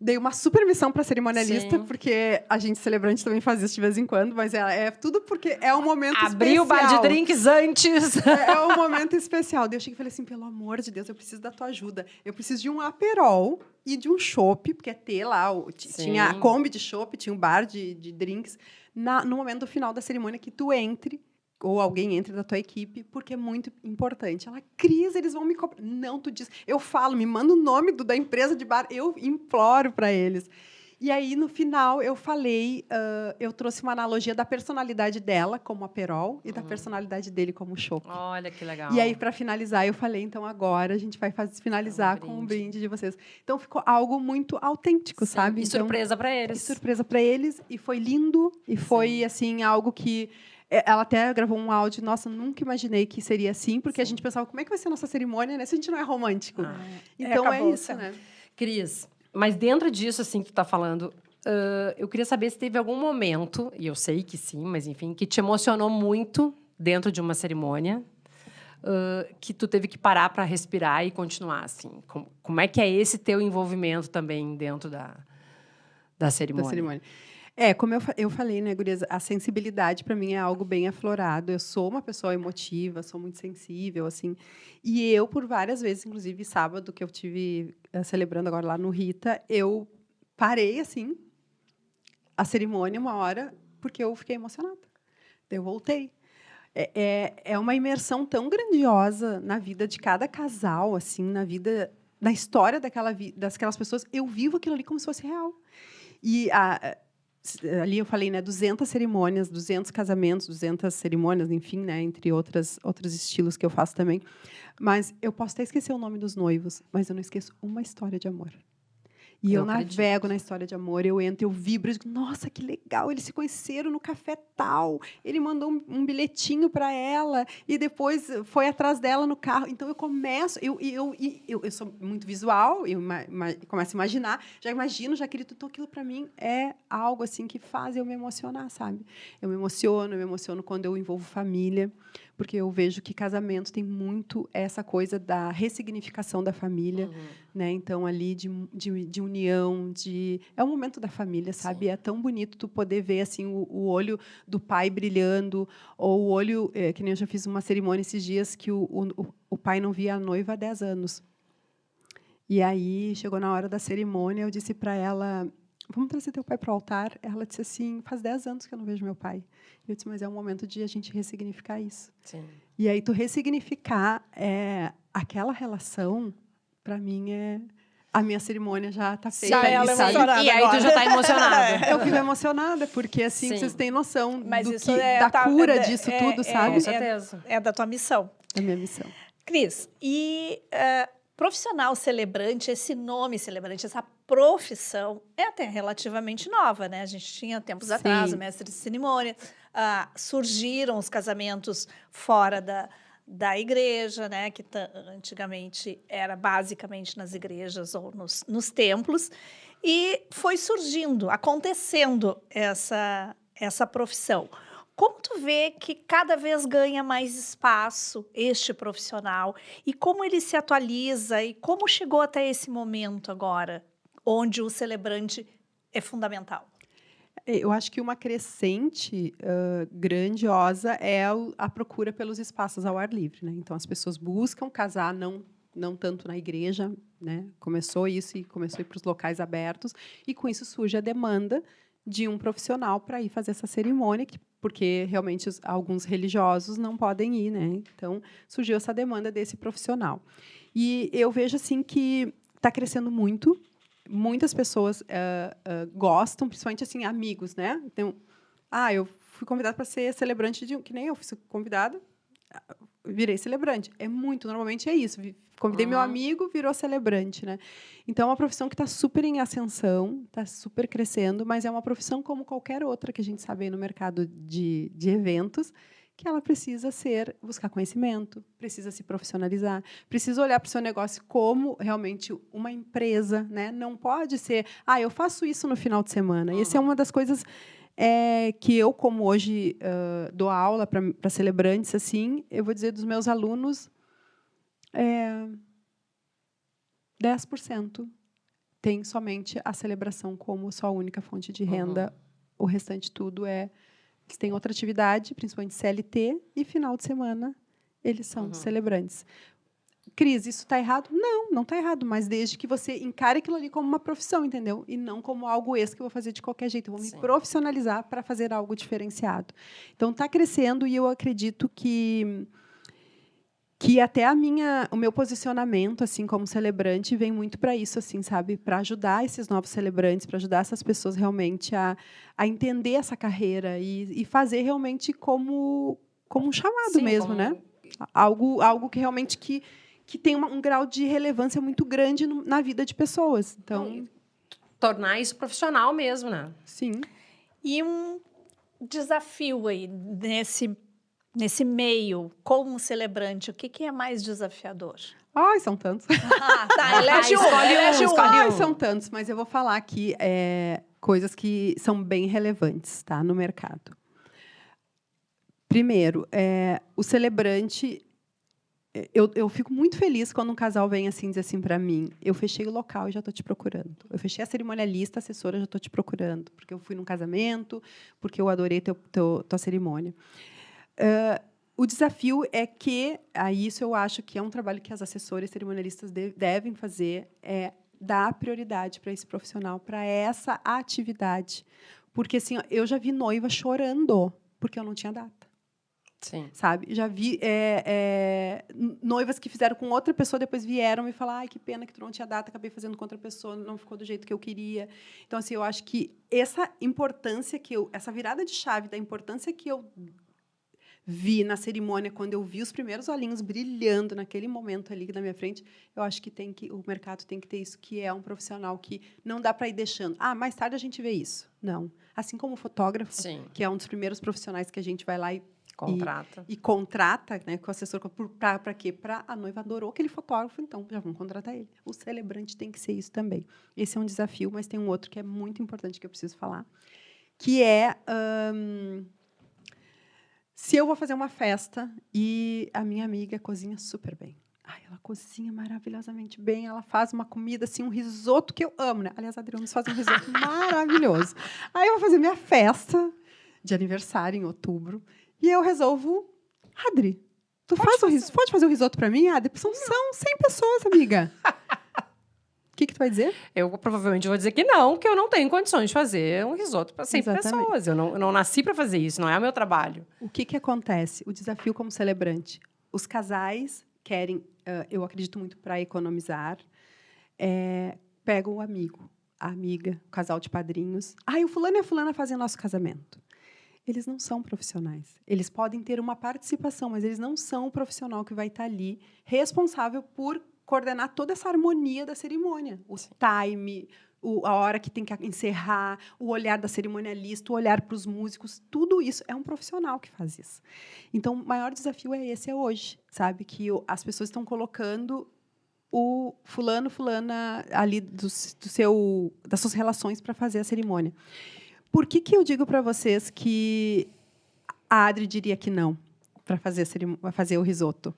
dei uma super missão para a cerimonialista, porque a gente celebrante também faz isso de vez em quando, mas é tudo porque é um momento especial. Abrir o bar de drinks antes. É um momento especial. Daí eu cheguei e falei assim, pelo amor de Deus, eu preciso da tua ajuda. Eu preciso de um aperol e de um chopp, porque ter lá, tinha a Kombi de chopp, tinha um bar de drinks, no momento do final da cerimônia que tu entre, ou alguém entre da tua equipe, porque é muito importante. Ela, Cris, eles vão me cobrar. Não, tu diz. Eu falo, me manda o nome da empresa de bar, eu imploro para eles. E aí, no final, eu falei, eu trouxe uma analogia da personalidade dela como a Perol e da personalidade dele como o Chopp. Olha que legal. E aí, para finalizar, eu falei, então agora a gente vai finalizar com um brinde de vocês. Então ficou algo muito autêntico, Sim. sabe? E então, surpresa para eles. E surpresa para eles, e foi lindo, e foi assim algo que ela até gravou um áudio, nossa, nunca imaginei que seria assim, porque a gente pensava, como é que vai ser a nossa cerimônia, né, se a gente não é romântico? Então é isso, né? Cris, mas dentro disso, assim, que tu tá falando, eu queria saber se teve algum momento, e eu sei que sim, mas enfim, que te emocionou muito dentro de uma cerimônia, que tu teve que parar para respirar e continuar, assim. Como é que é esse teu envolvimento também dentro da cerimônia? Da cerimônia. Como eu falei, né, gurias, a sensibilidade para mim é algo bem aflorado. Eu sou uma pessoa emotiva, sou muito sensível, assim. E eu, por várias vezes, inclusive sábado que eu tive celebrando agora lá no Rita, eu parei, assim, a cerimônia uma hora, porque eu fiquei emocionada. Daí eu voltei. É uma imersão tão grandiosa na vida de cada casal, assim, na história daquelas pessoas. Eu vivo aquilo ali como se fosse real. E ali eu falei, né, 200 cerimônias, 200 casamentos, 200 cerimônias, enfim, né, entre outros estilos que eu faço também. Mas eu posso até esquecer o nome dos noivos, mas eu não esqueço uma história de amor. E eu navego na história de amor, eu entro, eu vibro, eu digo, nossa, que legal, eles se conheceram no café tal, ele mandou um bilhetinho para ela, e depois foi atrás dela no carro. Então, eu começo, eu sou muito visual, eu começo a imaginar, já acredito, então aquilo para mim é algo assim que faz eu me emocionar, sabe? Eu me emociono quando eu envolvo família, porque eu vejo que casamento tem muito essa coisa da ressignificação da família, né? Então, ali de união, é um momento da família, sabe? Sim. É tão bonito tu poder ver assim o olho do pai brilhando, ou o olho, que nem eu já fiz uma cerimônia esses dias, que o pai não via a noiva há 10 anos. E aí, chegou na hora da cerimônia, eu disse para ela, vamos trazer teu pai para o altar? Ela disse assim, faz 10 anos que eu não vejo meu pai. Eu disse, mas é um momento de a gente ressignificar isso. Sim. E aí, tu ressignificar aquela relação, para mim, a minha cerimônia já está feita. Sim, ela e aí tu já está emocionada. Eu fico emocionada, porque assim, Sim. vocês têm noção mas da cura disso tudo, sabe? Com certeza. É da tua missão. É minha missão. Cris, e profissional celebrante, esse nome celebrante, essa profissão é até relativamente nova, né? A gente tinha tempos atrás o mestre de cerimônia, surgiram os casamentos fora da igreja, né? Que antigamente era basicamente nas igrejas ou nos templos, e foi surgindo, acontecendo essa profissão. Como tu vê que cada vez ganha mais espaço este profissional e como ele se atualiza e como chegou até esse momento agora, onde o celebrante é fundamental? Eu acho que uma crescente grandiosa é a procura pelos espaços ao ar livre, né? Então, as pessoas buscam casar, não tanto na igreja, né? Começou isso e começou a ir para os locais abertos, e com isso surge a demanda de um profissional para ir fazer essa cerimônia, porque realmente alguns religiosos não podem ir, né? Então, surgiu essa demanda desse profissional. E eu vejo assim que está crescendo muito. Muitas pessoas gostam, principalmente assim, amigos, né? Então, eu fui convidada para ser celebrante que nem eu fui convidada, virei celebrante. Normalmente é isso. Convidei meu amigo, virou celebrante, né? Então, é uma profissão que está super em ascensão, está super crescendo, mas é uma profissão como qualquer outra que a gente sabe aí no mercado de eventos, que ela precisa buscar conhecimento, precisa se profissionalizar, precisa olhar para o seu negócio como realmente uma empresa, né? Não pode ser, eu faço isso no final de semana. Essa é uma das coisas que eu, como hoje dou aula para celebrantes, assim, eu vou dizer dos meus alunos, 10% tem somente a celebração como sua única fonte de renda. O restante tudo eles têm outra atividade, principalmente CLT, e final de semana eles são celebrantes. Cris, isso está errado? Não está errado, mas desde que você encare aquilo ali como uma profissão, entendeu? E não como algo extra que eu vou fazer de qualquer jeito. Eu vou me profissionalizar para fazer algo diferenciado. Então, está crescendo, e eu acredito que que até o meu posicionamento, assim, como celebrante, vem muito para isso, assim, sabe? Para ajudar esses novos celebrantes, para ajudar essas pessoas realmente a entender essa carreira e fazer realmente como um chamado Sim, mesmo, né? Algo que realmente que tem um grau de relevância muito grande na vida de pessoas. Então, tornar isso profissional mesmo, né? sim. E um desafio aí nesse meio, como celebrante, o que é mais desafiador? Ai, são tantos. Tá, elege um, escolhe elege um. escolhe Ai, um. são tantos, mas eu vou falar aqui coisas que são bem relevantes, tá, no mercado. Primeiro, o celebrante. Eu fico muito feliz quando um casal vem assim dizer assim para mim: eu fechei o local e já estou te procurando. Eu fechei a cerimonialista, a assessora, já estou te procurando, porque eu fui num casamento, porque eu adorei tua cerimônia. O desafio é que, isso eu acho que é um trabalho que as assessoras cerimonialistas devem fazer, é dar prioridade para esse profissional, para essa atividade. Porque assim, eu já vi noiva chorando porque eu não tinha data. Sim. Sabe? Já vi noivas que fizeram com outra pessoa, depois vieram me falar: ai, que pena que tu não tinha data, acabei fazendo com outra pessoa, não ficou do jeito que eu queria. Então, assim, eu acho que essa importância essa virada de chave da importância que eu vi na cerimônia, quando eu vi os primeiros olhinhos brilhando naquele momento ali na minha frente, eu acho que o mercado tem que ter isso, que é um profissional que não dá para ir deixando. Mais tarde a gente vê isso. Não. Assim como o fotógrafo, Sim. que é um dos primeiros profissionais que a gente vai lá Contrata. E contrata, né, com o assessor, para quê? Para a noiva adorou aquele fotógrafo, então já vamos contratar ele. O celebrante tem que ser isso também. Esse é um desafio, mas tem um outro que é muito importante que eu preciso falar, que é se eu vou fazer uma festa e a minha amiga cozinha super bem. Ela cozinha maravilhosamente bem, ela faz uma comida, assim, um risoto que eu amo, né? Aliás, a Adriana faz um risoto maravilhoso. Aí eu vou fazer minha festa de aniversário em outubro e eu resolvo: Adri, pode fazer o risoto para mim? Adri, são 100 pessoas, amiga. O que tu vai dizer? Eu provavelmente vou dizer que eu não tenho condições de fazer um risoto para 100 Exatamente. pessoas. Eu não nasci para fazer isso, não é o meu trabalho. O que acontece? O desafio como celebrante. Os casais querem, eu acredito muito para economizar, pegam o amigo, a amiga, o casal de padrinhos. O fulano e a fulana fazem nosso casamento. Eles não são profissionais. Eles podem ter uma participação, mas eles não são o profissional que vai estar ali responsável por coordenar toda essa harmonia da cerimônia. O time, a hora que tem que encerrar, o olhar da cerimonialista, o olhar para os músicos, tudo isso é um profissional que faz isso. Então, o maior desafio é hoje, sabe? Que as pessoas estão colocando o fulano, fulana ali das suas relações para fazer a cerimônia. Por que eu digo para vocês que a Adri diria que não para fazer o risoto?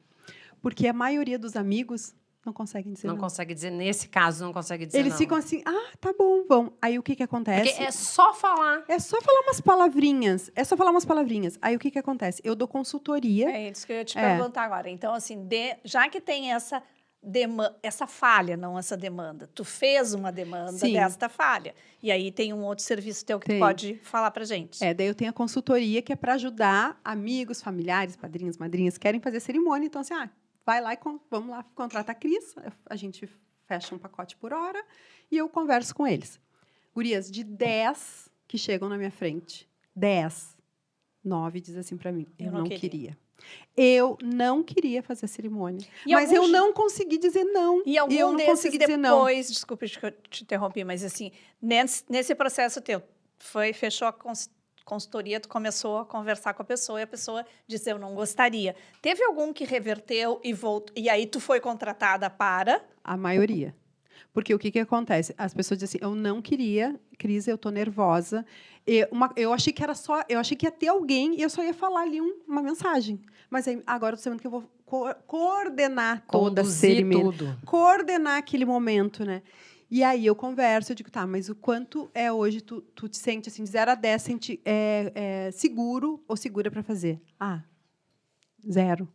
Porque a maioria dos amigos não conseguem dizer não. Não consegue dizer, nesse caso, não consegue dizer Eles não. ficam assim: tá bom, vão. Aí o que acontece? Porque é só falar. É só falar umas palavrinhas. Aí o que acontece? Eu dou consultoria. É isso que eu ia te perguntar agora. Então, assim, já que tem essa falha, não essa demanda. Tu fez uma demanda desta falha. E aí tem um outro serviço teu que tu pode falar pra gente. Daí eu tenho a consultoria, que é para ajudar amigos, familiares, padrinhos, madrinhas, que querem fazer cerimônia. Então, assim, vai lá vamos lá, contrata a Cris, a gente fecha um pacote por hora e eu converso com eles. Gurias, de 10 que chegam na minha frente, 9 dizem assim para mim: eu não queria. Eu não queria fazer a cerimônia. Mas eu não consegui dizer não. E algum desses depois, desculpa que eu te interrompi, mas assim, nesse processo teu, fechou a consultoria, tu começou a conversar com a pessoa e a pessoa disse: eu não gostaria. Teve algum que reverteu e voltou, e aí tu foi contratada para? A maioria. Porque o que acontece? As pessoas dizem assim: eu não queria, Cris, eu estou nervosa. Eu achei que era só, eu achei que ia ter alguém e eu só ia falar ali uma mensagem. Mas aí, agora eu estou sabendo que eu vou coordenar toda a cerimônia. Tudo. Coordenar aquele momento, né? E aí eu converso, eu digo: tá, mas o quanto é hoje tu te sente, assim, de 0 a 10, seguro ou segura para fazer? 0.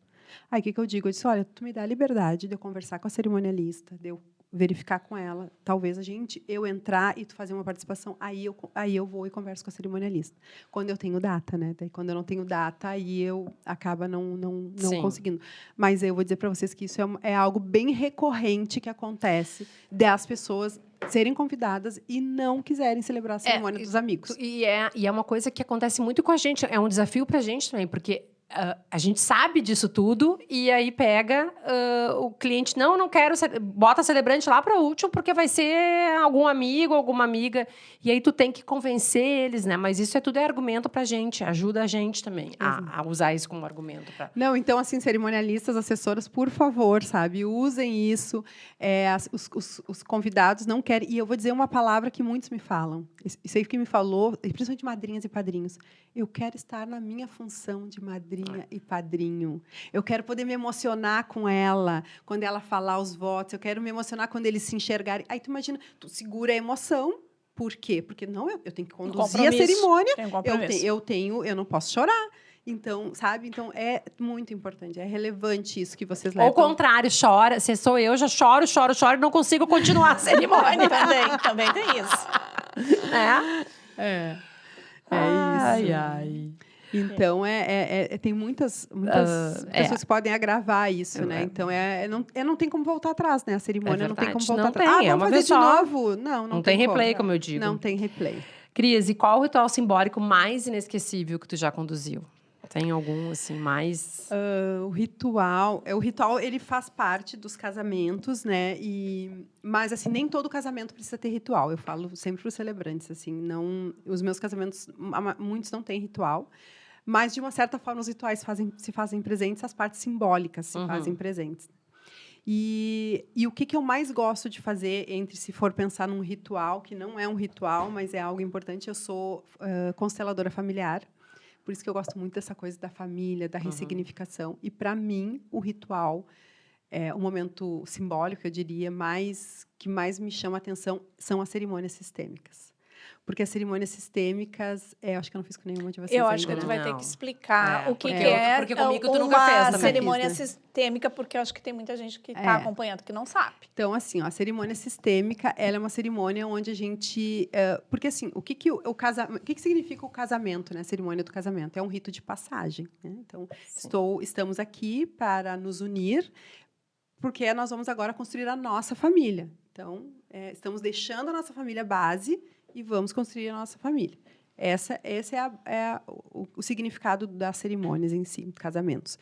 Aí o que eu digo? Eu disse: olha, tu me dá a liberdade de eu conversar com a cerimonialista, de eu verificar com ela. Talvez eu entrar e tu fazer uma participação, aí eu vou e converso com a cerimonialista. Quando eu tenho data, né? Daí, quando eu não tenho data, aí eu acaba não conseguindo. Mas eu vou dizer para vocês que isso é algo bem recorrente que acontece das pessoas serem convidadas e não quiserem celebrar a cerimônia dos amigos. E é uma coisa que acontece muito com a gente. É um desafio para a gente também, porque a gente sabe disso tudo e aí pega o cliente, não quero, bota celebrante lá para o último porque vai ser algum amigo, alguma amiga, e aí tu tem que convencer eles, né? Mas isso tudo é argumento para a gente, ajuda a gente também a usar isso como argumento. Não, então, assim, cerimonialistas, assessoras, por favor, sabe, usem isso. Os convidados não querem, e eu vou dizer uma palavra que muitos me falam, isso aí que me falou, principalmente madrinhas e padrinhos, eu quero estar na minha função de madrinha e padrinho. Eu quero poder me emocionar com ela quando ela falar os votos. Eu quero me emocionar quando eles se enxergarem. Aí tu imagina, tu segura a emoção. Por quê? Porque eu tenho que conduzir a cerimônia. Eu não posso chorar. Então, sabe? Então, é muito importante. É relevante isso que vocês levam. Ou o contrário, chora. Se sou eu, já choro e não consigo continuar a cerimônia. Também tem isso. É isso. Ai. Então, tem muitas pessoas que podem agravar isso, né? Então, não tem como voltar atrás, né? A cerimônia não tem como voltar atrás. Vamos fazer de novo? Não tem replay, como eu digo. Não tem replay. Cris, e qual o ritual simbólico mais inesquecível que tu já conduziu? Tem algum, assim, mais... O ritual, ele faz parte dos casamentos, né? Mas, assim, nem todo casamento precisa ter ritual. Eu falo sempre para os celebrantes, assim, os meus casamentos, muitos não têm ritual. Mas, de uma certa forma, os rituais se fazem presentes, as partes simbólicas se fazem presentes. E o que eu mais gosto de fazer, se for pensar num ritual, que não é um ritual, mas é algo importante, eu sou consteladora familiar. Por isso que eu gosto muito dessa coisa da família, da ressignificação. E, para mim, o ritual é um momento simbólico, eu diria, que mais me chama a atenção são as cerimônias sistêmicas. Porque as cerimônias sistêmicas, acho que eu não fiz com nenhuma de vocês ainda. Eu acho que tu vai ter que explicar o que é porque comigo tu nunca fez uma também. cerimônia sistêmica, porque eu acho que tem muita gente que está acompanhando que não sabe. Então, assim, a cerimônia sistêmica, ela é uma cerimônia onde a gente... porque, assim, o que significa o casamento, né? A cerimônia do casamento? É um rito de passagem, né? Então, estamos aqui para nos unir, porque nós vamos agora construir a nossa família. Então, estamos deixando a nossa família base e vamos construir a nossa família. Esse é o significado das cerimônias em si, casamentos.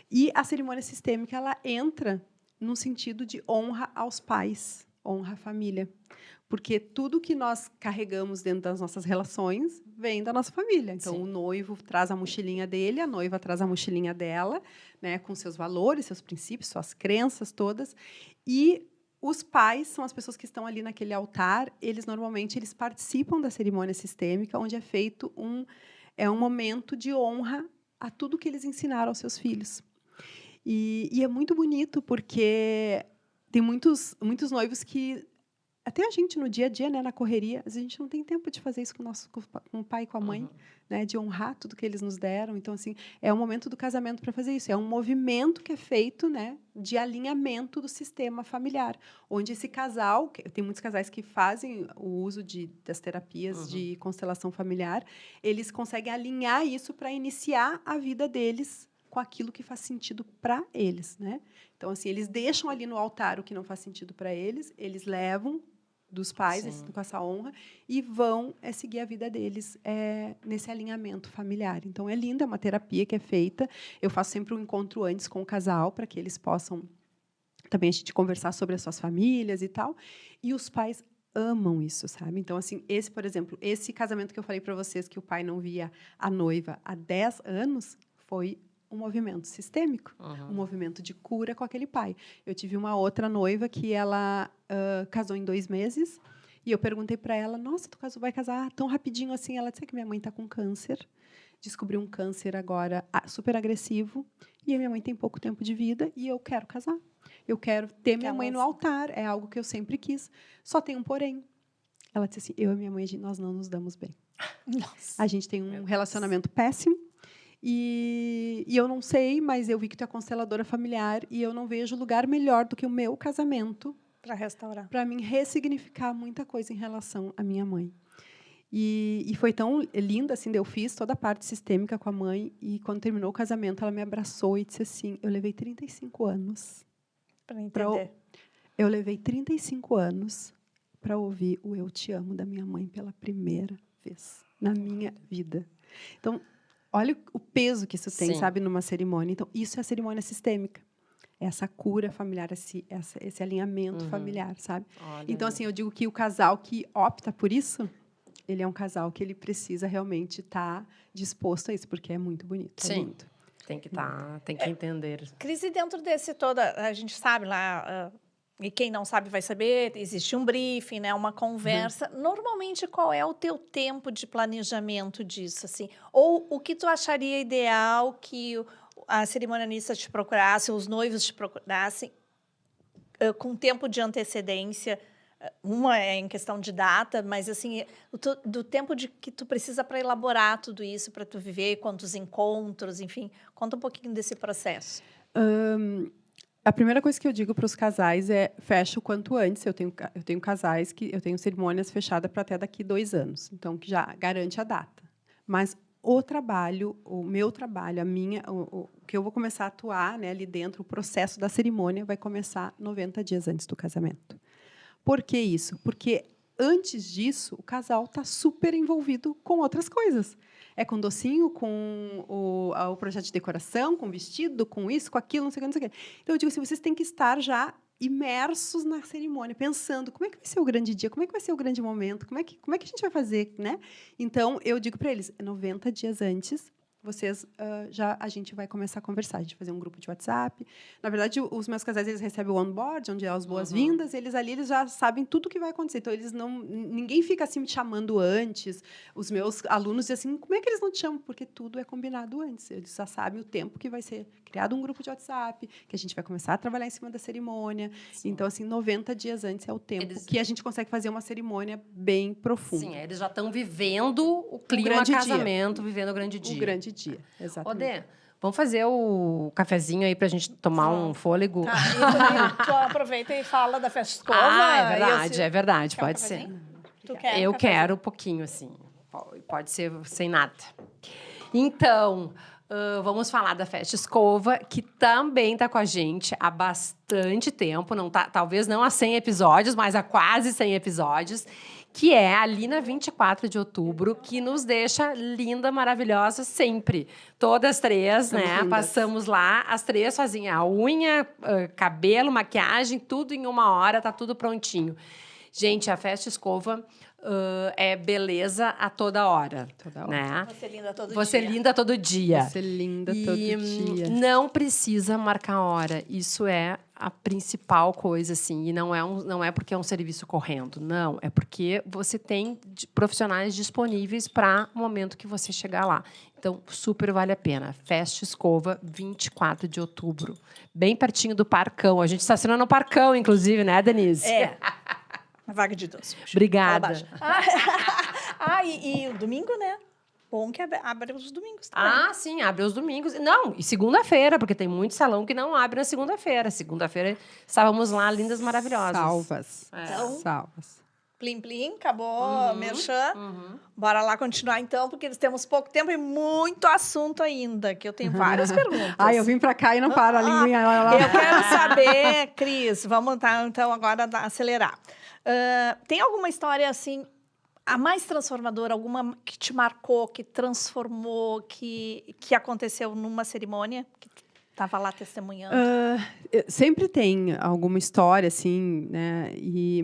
E a cerimônia sistêmica, ela entra no sentido de honra aos pais, honra à família. Porque tudo que nós carregamos dentro das nossas relações vem da nossa família. Então, o noivo traz a mochilinha dele, a noiva traz a mochilinha dela, né, com seus valores, seus princípios, suas crenças todas. E os pais são as pessoas que estão ali naquele altar. Normalmente eles participam da cerimônia sistêmica, onde é feito um momento de honra a tudo que eles ensinaram aos seus filhos. E é muito bonito, porque tem muitos noivos que... Até a gente, no dia a dia, né, na correria, a gente não tem tempo de fazer isso com o pai e com a mãe, né, de honrar tudo que eles nos deram. Então, assim, é o momento do casamento para fazer isso. É um movimento que é feito, né, de alinhamento do sistema familiar, onde esse casal... Tem muitos casais que fazem o uso das terapias de constelação familiar. Eles conseguem alinhar isso para iniciar a vida deles com aquilo que faz sentido para eles, né? Então, assim, eles deixam ali no altar o que não faz sentido para eles, eles levam dos pais, com essa honra, e vão seguir a vida deles nesse alinhamento familiar. Então, é lindo, é uma terapia que é feita. Eu faço sempre um encontro antes com o casal, para que eles possam também a gente conversar sobre as suas famílias e tal. E os pais amam isso, sabe? Então, assim, por exemplo, esse casamento que eu falei para vocês, que o pai não via a noiva há 10 anos, foi um movimento sistêmico, um movimento de cura com aquele pai. Eu tive uma outra noiva que ela casou em 2 meses, e eu perguntei para ela, nossa, tu vai casar tão rapidinho assim? Ela disse que minha mãe está com câncer, descobriu um câncer agora super agressivo, e a minha mãe tem pouco tempo de vida, e eu quero casar. Eu quero ter minha mãe no altar, é algo que eu sempre quis. Só tem um porém. Ela disse assim, eu e minha mãe, nós não nos damos bem. Nossa. A gente tem um relacionamento péssimo, e eu não sei, mas eu vi que tu é consteladora familiar e eu não vejo lugar melhor do que o meu casamento Para restaurar. Para mim, ressignificar muita coisa em relação à minha mãe. E foi tão lindo, assim, eu fiz toda a parte sistêmica com a mãe, e quando terminou o casamento, ela me abraçou e disse assim, eu levei 35 anos. Para entender. Eu levei 35 anos para ouvir o Eu Te Amo da minha mãe pela primeira vez na minha vida. Então, olha o peso que isso tem, Sim. sabe, numa cerimônia. Então, isso é a cerimônia sistêmica. Essa cura familiar, esse alinhamento familiar, sabe? Olha Então, aí. assim, eu digo que o casal que opta por isso, ele é um casal que ele precisa realmente estar disposto a isso, porque é muito bonito. É Sim. lindo. Tem que entender. Cris, e dentro desse toda, a gente sabe lá, e quem não sabe vai saber, existe um briefing, né, uma conversa. Normalmente, qual é o teu tempo de planejamento disso, assim? Ou o que tu acharia ideal que a cerimonialista te procurasse, os noivos te procurassem, com tempo de antecedência? Uma é em questão de data, mas assim, do tempo que tu precisa para elaborar tudo isso, para tu viver, quantos encontros, enfim. Conta um pouquinho desse processo. A primeira coisa que eu digo para os casais é fecha o quanto antes. Eu tenho casais que eu tenho cerimônias fechadas para até daqui 2 anos, então que já garante a data. Mas o meu trabalho, o que eu vou começar a atuar, né, ali dentro, o processo da cerimônia vai começar 90 dias antes do casamento. Por que isso? Porque antes disso, o casal está super envolvido com outras coisas. É com docinho, com o projeto de decoração, com vestido, com isso, com aquilo, não sei o que, não sei o que. Então, eu digo assim, vocês têm que estar já imersos na cerimônia, pensando como é que vai ser o grande dia, como é que vai ser o grande momento, como é que a gente vai fazer, né? Então, eu digo para eles, 90 dias antes, a gente vai começar a conversar, a gente vai fazer um grupo de WhatsApp. Na verdade, os meus casais, eles recebem o onboard, onde é as boas-vindas, eles já sabem tudo o que vai acontecer. Então, ninguém fica assim me chamando antes. Os meus alunos dizem assim, como é que eles não te chamam? Porque tudo é combinado antes. Eles já sabem o tempo que vai ser criado um grupo de WhatsApp, que a gente vai começar a trabalhar em cima da cerimônia. Sim. Então, assim, 90 dias antes é o tempo que a gente consegue fazer uma cerimônia bem profunda. Sim, eles já estão vivendo o clima casamento, vivendo o grande dia. O grande dia, exatamente. Odê, vamos fazer o cafezinho aí para a gente tomar um fôlego? Tá, e tu aproveita e fala da festa escova. É verdade, pode ser. Tu quer eu quero um pouquinho, assim. Pode ser sem nada. Então, vamos falar da Festa Escova, que também está com a gente há bastante tempo. Talvez não há 100 episódios, mas há quase 100 episódios. Que é ali na 24 de outubro, que nos deixa linda, maravilhosa sempre. Todas três, né? Lindas. Passamos lá, as três fazem a unha, cabelo, maquiagem, tudo em 1 hora, tá tudo prontinho. Gente, a Festa Escova é beleza a toda hora. Toda hora. Né? Você linda todo dia. Você linda todo dia. Não precisa marcar hora. Isso é a principal coisa, assim. E não é porque é um serviço correndo. Não, é porque você tem profissionais disponíveis para o momento que você chegar lá. Então, super vale a pena. Festa Escova, 24 de outubro. Bem pertinho do Parcão. A gente estaciona no Parcão, inclusive, né, Denise? É. A vaga de doce. Obrigada. E o domingo, né? Bom que abre os domingos também. Sim, abre os domingos. Não, e segunda-feira, porque tem muito salão que não abre na segunda-feira. Segunda-feira estávamos lá, lindas, maravilhosas. Salvas. Então, salvas. Plim, plim, acabou, merchan. Bora lá continuar, então, porque eles temos pouco tempo e muito assunto ainda, que eu tenho várias perguntas. Eu vim pra cá e não para a linguinha. Eu quero saber, Cris, vamos então agora acelerar. Tem alguma história, assim, a mais transformadora, alguma que te marcou, que transformou, que aconteceu numa cerimônia, que estava lá testemunhando? Sempre tem alguma história, assim, né?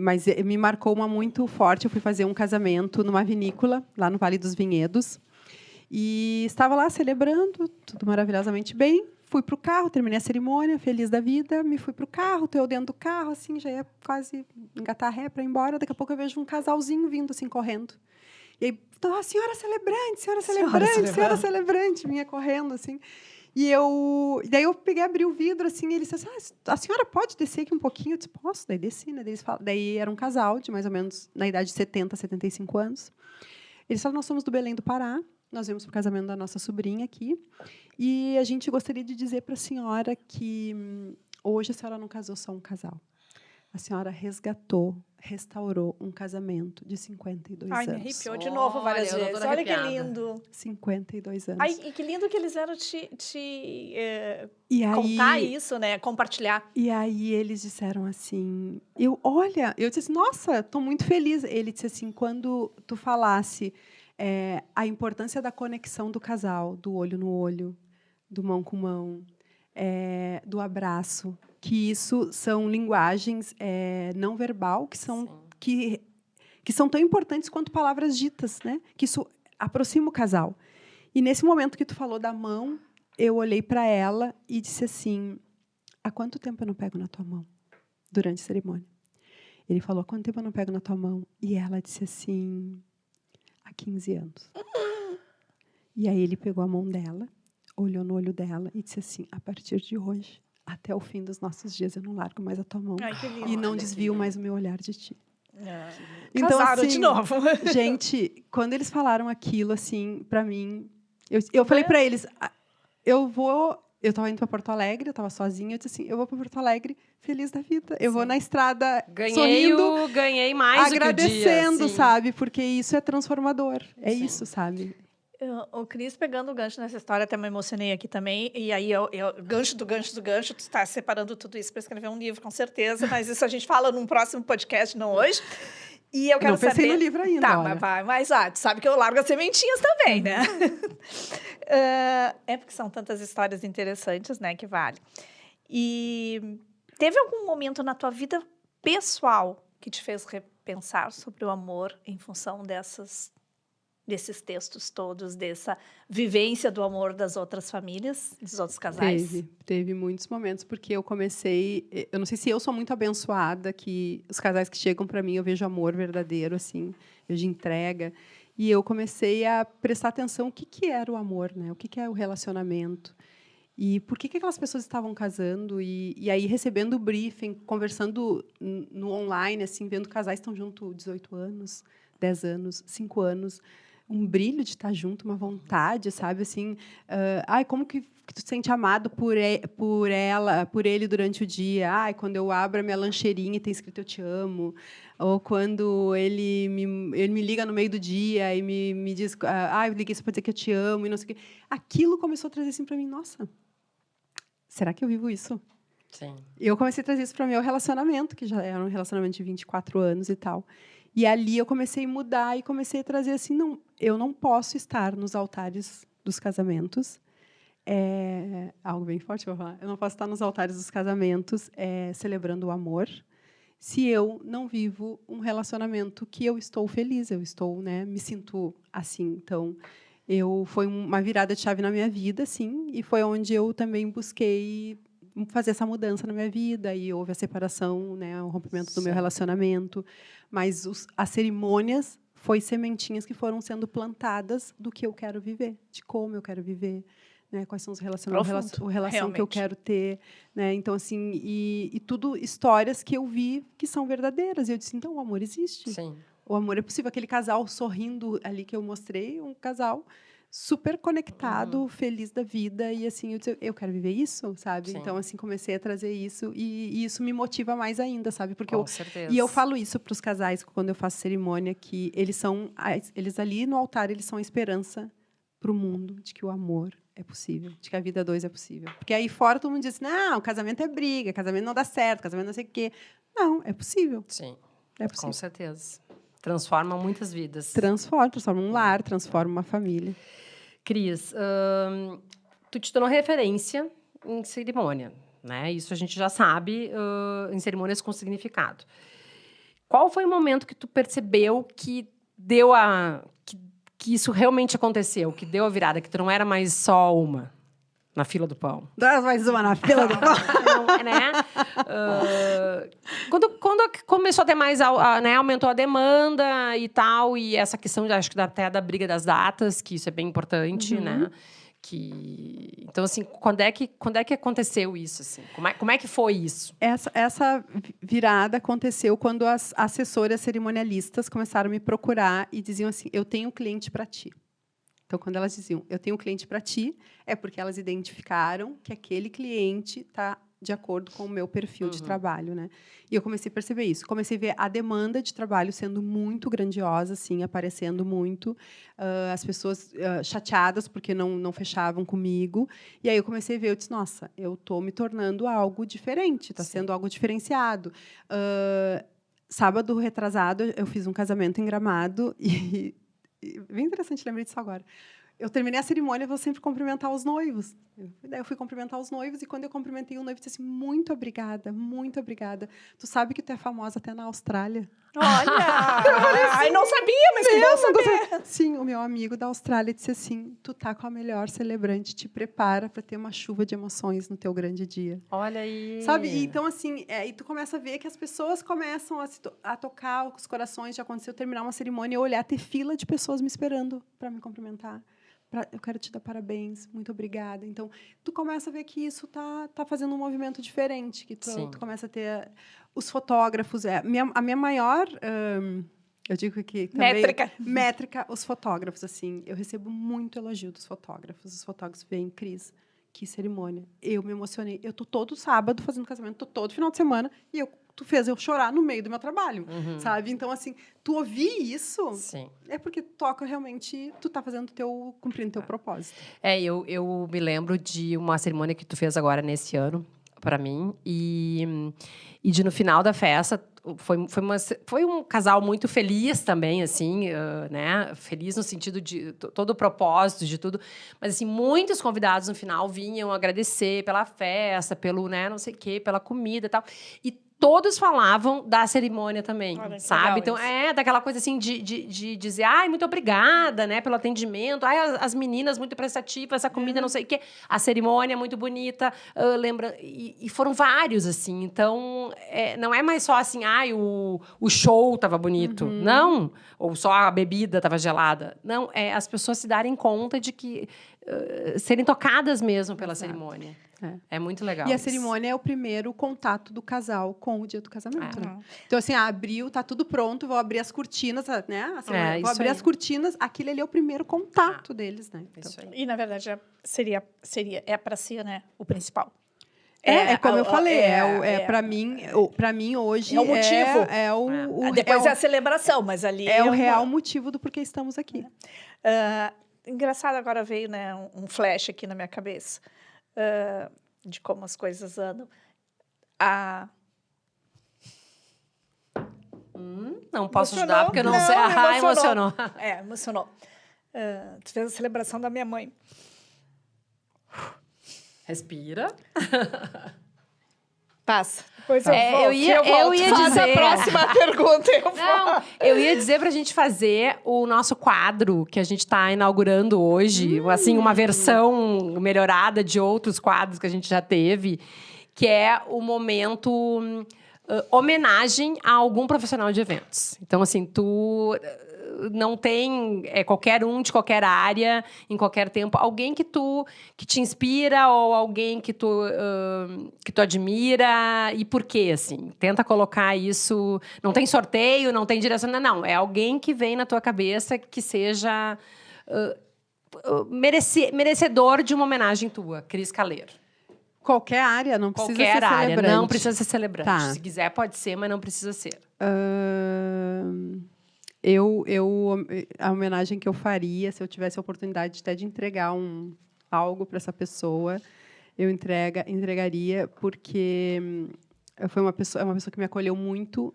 Mas me marcou uma muito forte. Eu fui fazer um casamento numa vinícola, lá no Vale dos Vinhedos. E estava lá celebrando, tudo maravilhosamente bem. Fui para o carro, terminei a cerimônia, feliz da vida. Me fui para o carro, estou eu dentro do carro, assim, já ia quase engatar ré para ir embora. Daqui a pouco eu vejo um casalzinho vindo, assim, correndo. E aí, senhora celebrante, vinha correndo, assim. Daí eu peguei, abri o vidro, assim, e ele disse assim, a senhora pode descer aqui um pouquinho? Eu disse, posso. Daí desci, né? Daí era um casal de mais ou menos, na idade de 70, 75 anos. Eles falaram, nós somos do Belém do Pará, nós viemos para o casamento da nossa sobrinha aqui, e a gente gostaria de dizer para a senhora que hoje a senhora não casou só um casal. A senhora resgatou, restaurou um casamento de 52 Ai, me anos. arrepiou de novo várias Olha, eu tô vezes. toda Olha que arrepiada. lindo. 52 anos. Ai, e que lindo que eles vieram E contar aí, isso, né? Compartilhar. e aí eles disseram assim, eu disse assim, nossa, estou muito feliz. Ele disse assim, quando tu falasse a importância da conexão do casal, do olho no olho, do mão com mão, do abraço, que isso são linguagens não verbal, que são tão importantes quanto palavras ditas, né? Que isso aproxima o casal. E nesse momento que tu falou da mão, eu olhei para ela e disse assim, há quanto tempo eu não pego na tua mão durante a cerimônia? Ele falou, há quanto tempo eu não pego na tua mão? E ela disse assim, há 15 anos. E aí ele pegou a mão dela, olhou no olho dela e disse assim, a partir de hoje, até o fim dos nossos dias, eu não largo mais a tua mão. Ai, que lindo. E não Olha, desvio que mais o meu olhar de ti. Então, casaram assim, de novo. gente, quando eles falaram aquilo, assim, para mim, eu falei para eles, eu estava indo para Porto Alegre, eu estava sozinha, eu disse assim, eu vou para Porto Alegre feliz da vida. Eu vou na estrada sorrindo, Ganhei mais agradecendo, do que o dia, sabe? Porque isso é transformador. É Sim. isso, sabe? O Cris pegando o gancho nessa história, até me emocionei aqui também. E aí, gancho do gancho, tu está separando tudo isso para escrever um livro, com certeza. Mas isso a gente fala num próximo podcast, não hoje. E eu quero não pensei saber... no livro ainda, Tá, olha. mas tu sabe que eu largo as sementinhas também, né? É porque são tantas histórias interessantes, né, que vale. E teve algum momento na tua vida pessoal que te fez repensar sobre o amor em função desses textos todos, dessa vivência do amor das outras famílias, dos outros casais? Teve muitos momentos, porque eu comecei... Eu não sei se eu sou muito abençoada, que os casais que chegam para mim, eu vejo amor verdadeiro, assim, eu vejo entrega. E eu comecei a prestar atenção o que era o amor, né? O que é o relacionamento. E por que aquelas pessoas estavam casando? E aí, recebendo o briefing, conversando no online, assim, vendo casais que estão juntos 18 anos, 10 anos, 5 anos, um brilho de estar junto, uma vontade, sabe? Assim, como que tu se sente amado por ela, por ele durante o dia? Ai, quando eu abro a minha lancheirinha e tem escrito eu te amo. Ou quando ele me liga no meio do dia e me diz, eu liguei só para dizer que eu te amo e não sei o quê. Aquilo começou a trazer assim para mim, nossa, será que eu vivo isso? Sim. Eu comecei a trazer isso para o meu relacionamento, que já era um relacionamento de 24 anos e tal. E ali eu comecei a mudar e comecei a trazer assim, não, eu não posso estar nos altares dos casamentos. Algo bem forte, vou falar. Eu não posso estar nos altares dos casamentos celebrando o amor se eu não vivo um relacionamento que eu estou feliz, eu estou, né, me sinto assim. Então, foi uma virada de chave na minha vida, sim, e foi onde eu também busquei fazer essa mudança na minha vida, e houve a separação, né, o rompimento do meu relacionamento, mas as cerimônias foi sementinhas que foram sendo plantadas do que eu quero viver, de como eu quero viver, né, quais são os relacionamentos, a relação que eu quero ter, né? Então assim, e tudo histórias que eu vi que são verdadeiras. E eu disse, então o amor existe. Sim. O amor é possível. Aquele casal sorrindo ali que eu mostrei, um casal super conectado, feliz da vida, e assim eu disse, eu quero viver isso, sabe? Sim. Então assim comecei a trazer isso e isso me motiva mais ainda, sabe? Porque Com certeza. E eu falo isso para os casais quando eu faço cerimônia, que eles ali no altar, eles são a esperança para o mundo de que o amor é possível, de que a vida a dois é possível. Porque aí fora todo mundo diz, não, casamento é briga, casamento não dá certo, casamento não sei o quê. Não, é possível. Sim, é possível. Com certeza. Transforma muitas vidas. Transforma um lar, transforma uma família. Cris, tu te tornou referência em cerimônia, né? Isso a gente já sabe, em cerimônias com significado. Qual foi o momento que tu percebeu que deu que isso realmente aconteceu, que deu a virada, que tu não era mais só uma na fila do pão? Mais uma na fila do pão. Não, né? Quando começou a ter mais, né, aumentou a demanda e tal, e essa questão, acho que até da briga das datas, que isso é bem importante, né? Então, assim, quando é que aconteceu isso? Assim? Como é que foi isso? Essa virada aconteceu quando as assessoras cerimonialistas começaram a me procurar e diziam assim, eu tenho um cliente para ti. Então, quando elas diziam, eu tenho um cliente para ti, é porque elas identificaram que aquele cliente está de acordo com o meu perfil de trabalho, né? E eu comecei a perceber isso. Comecei a ver a demanda de trabalho sendo muito grandiosa, assim, aparecendo muito. As pessoas chateadas porque não fechavam comigo. E aí eu comecei a ver, eu disse, nossa, eu estou me tornando algo diferente, está sendo algo diferenciado. Sábado retrasado, eu fiz um casamento em Gramado e bem interessante, lembrei disso agora. Eu terminei a cerimônia, eu vou sempre cumprimentar os noivos. Daí eu fui cumprimentar os noivos e quando eu cumprimentei o noivo, eu disse assim, muito obrigada, muito obrigada. Tu sabe que tu é famosa até na Austrália? Olha! Ai, não sabia, mas que bom saber. Sim, o meu amigo da Austrália disse assim, tu tá com a melhor celebrante, te prepara para ter uma chuva de emoções no teu grande dia. Olha aí. Sabe? E, então, assim, e tu começa a ver que as pessoas começam a tocar os corações. Já aconteceu terminar uma cerimônia e eu olhar, ter fila de pessoas me esperando para me cumprimentar. Eu quero te dar parabéns, muito obrigada. Então, tu começa a ver que isso tá fazendo um movimento diferente, que tu começa a ter os fotógrafos. A minha maior, eu digo que também métrica, os fotógrafos. Assim, eu recebo muito elogio dos fotógrafos. Os fotógrafos veem, Cris, que cerimônia. Eu me emocionei. Eu tô todo sábado fazendo casamento, tô todo final de semana e tu fez eu chorar no meio do meu trabalho, sabe? Então, assim, tu ouvir isso é porque toca realmente, tu tá cumprindo teu propósito. Eu me lembro de uma cerimônia que tu fez agora nesse ano, para mim, e de no final da festa, foi um casal muito feliz também, assim, né? Feliz no sentido de todo o propósito, de tudo. Mas, assim, muitos convidados no final vinham agradecer pela festa, pelo, né, não sei o quê, pela comida e tal. E todos falavam da cerimônia também, sabe? Então, daquela coisa assim de dizer, ai, muito obrigada, né, pelo atendimento. Ai, as meninas muito prestativas, essa comida não sei o quê. A cerimônia muito bonita, lembra... E foram vários, assim. Então, não é mais só assim, ai, o show tava bonito. Não. Ou só a bebida tava gelada. Não, as pessoas se darem conta de que... serem tocadas mesmo pela cerimônia. É muito legal. E a cerimônia é o primeiro contato do casal com o dia do casamento. Né? Então, assim, abriu, tá tudo pronto, vou abrir as cortinas, né? Vou abrir as cortinas, aquele ali é o primeiro contato deles, né? Então, isso aí. E, na verdade, é para ser, né, o principal. Como eu falei, para mim hoje é o motivo. Depois é a celebração, mas ali é o real motivo do porquê estamos aqui. Engraçado, agora veio, né, um flash aqui na minha cabeça. De como as coisas andam. Não posso ajudar, porque eu não sei. Emocionou. Emocionou. Tu fez a celebração da minha mãe. Respira. Passa. Depois eu ia Faz dizer... a próxima pergunta. Eu ia dizer pra gente fazer o nosso quadro que a gente tá inaugurando hoje, assim, uma versão melhorada de outros quadros que a gente já teve, que é o momento homenagem a algum profissional de eventos. Então, assim, tu... não tem qualquer um de qualquer área, em qualquer tempo, alguém que te inspira ou alguém que tu admira e por quê, assim? Tenta colocar isso... Não tem sorteio, não tem direção, não. É alguém que vem na tua cabeça que seja merecedor de uma homenagem tua, Cris Caleiro. Qualquer área, não precisa ser celebrante. Não precisa ser celebrante. Tá. Se quiser, pode ser, mas não precisa ser. A homenagem que eu faria, se eu tivesse a oportunidade até de entregar algo para essa pessoa, eu entregaria, porque é uma pessoa que me acolheu muito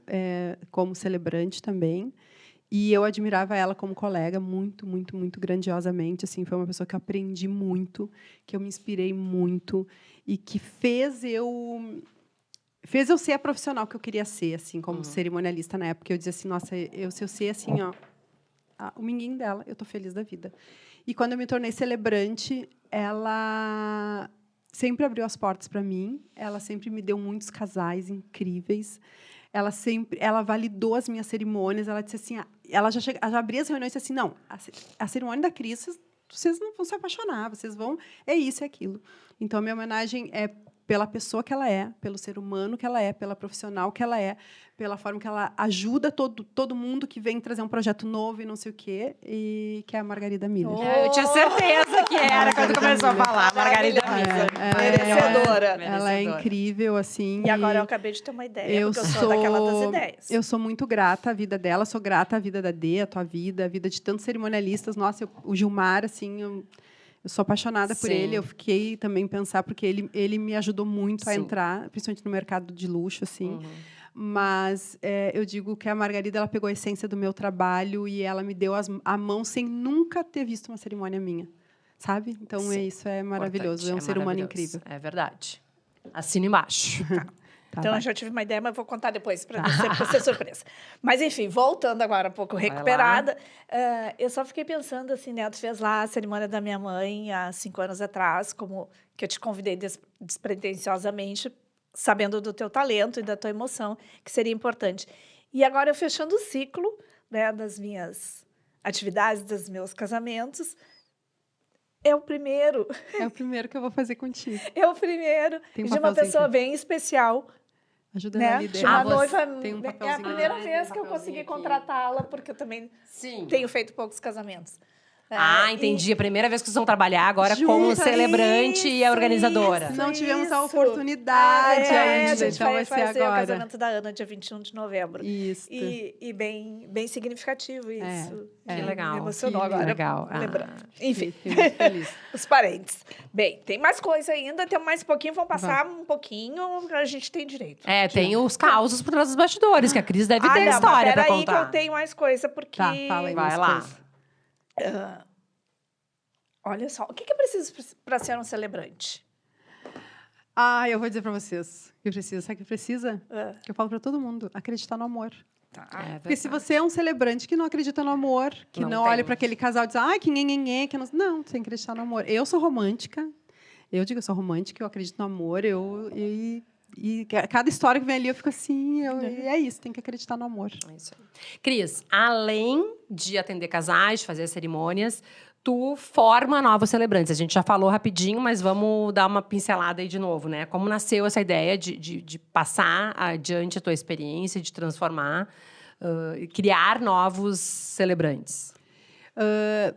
como celebrante também. E eu admirava ela como colega muito, muito, muito grandiosamente. Assim, foi uma pessoa que eu aprendi muito, que eu me inspirei muito e que fez eu ser a profissional que eu queria ser, assim, como cerimonialista na época. Eu dizia assim, nossa, se eu ser assim, o minguinho dela, eu tô feliz da vida. E quando eu me tornei celebrante, ela sempre abriu as portas para mim. Ela sempre me deu muitos casais incríveis. Ela validou as minhas cerimônias. Ela disse assim, ela já abria as reuniões e disse assim, não, a cerimônia da Cris, vocês não vão se apaixonar, vocês vão, é isso, é aquilo. Então, a minha homenagem é pela pessoa que ela é, pelo ser humano que ela é, pela profissional que ela é, pela forma que ela ajuda todo mundo que vem trazer um projeto novo e não sei o quê, e que é a Margarida Miller. Eu tinha certeza que era quando começou a falar, Margarida Miller. Merecedora. Ela é incrível, assim. E agora eu acabei de ter uma ideia, porque eu sou daquela das ideias. Eu sou muito grata à vida dela, sou grata à vida da Dê, à tua vida, à vida de tantos cerimonialistas. Nossa, o Gilmar, assim, eu sou apaixonada por ele. Eu fiquei também pensar, porque ele me ajudou muito a entrar, principalmente no mercado de luxo, assim. Mas eu digo que a Margarida, ela pegou a essência do meu trabalho e ela me deu a mão sem nunca ter visto uma cerimônia minha, sabe? Então, isso é maravilhoso. É um ser humano incrível. É verdade. Assina embaixo. Então, eu já tive uma ideia, mas vou contar depois, para ser surpresa. Mas, enfim, voltando agora um pouco recuperada, eu só fiquei pensando, assim, né? Tu fez lá a cerimônia da minha mãe há 5 anos atrás, como que eu te convidei despretensiosamente, sabendo do teu talento e da tua emoção, que seria importante. E agora, eu fechando o ciclo, né, das minhas atividades, dos meus casamentos, é o primeiro. É o primeiro que eu vou fazer contigo. É o primeiro de uma pessoa bem especial. Ajuda né? a liderar. Uma noiva, é a primeira vez que eu consegui contratá-la, porque eu também tenho feito poucos casamentos. Entendi. A primeira vez que vocês vão trabalhar agora como celebrante e a organizadora. Não tivemos a oportunidade ainda, a gente então vai fazer ser agora. o casamento da Ana, dia 21 de novembro. Isso. E bem significativo isso. Que legal. Me emocionou agora. Legal. Lembrando. Enfim, muito feliz. Os parentes. Bem, tem mais coisa ainda, tem mais um pouquinho, vamos passar um pouquinho, a gente tem direito. Tem os causos por trás dos bastidores, que a Cris deve ter história pra contar. Peraí que eu tenho mais coisa, porque... Tá, fala aí. Vai lá. Olha só, o que é preciso para ser um celebrante? Eu vou dizer para vocês o que precisa. Sabe o que precisa? Que eu falo para todo mundo, acreditar no amor. Tá. Porque se você é um celebrante que não acredita no amor, que não olha para aquele casal e diz, que nhenhenhé, que não... Não, tem que acreditar no amor. Eu sou romântica, eu sou romântica, eu acredito no amor, e cada história que vem ali, eu fico assim, é isso, tem que acreditar no amor. É isso aí. Cris, além de atender casais, de fazer cerimônias, tu forma novos celebrantes. A gente já falou rapidinho, mas vamos dar uma pincelada aí de novo, né? Como nasceu essa ideia de passar adiante a tua experiência, de transformar, criar novos celebrantes?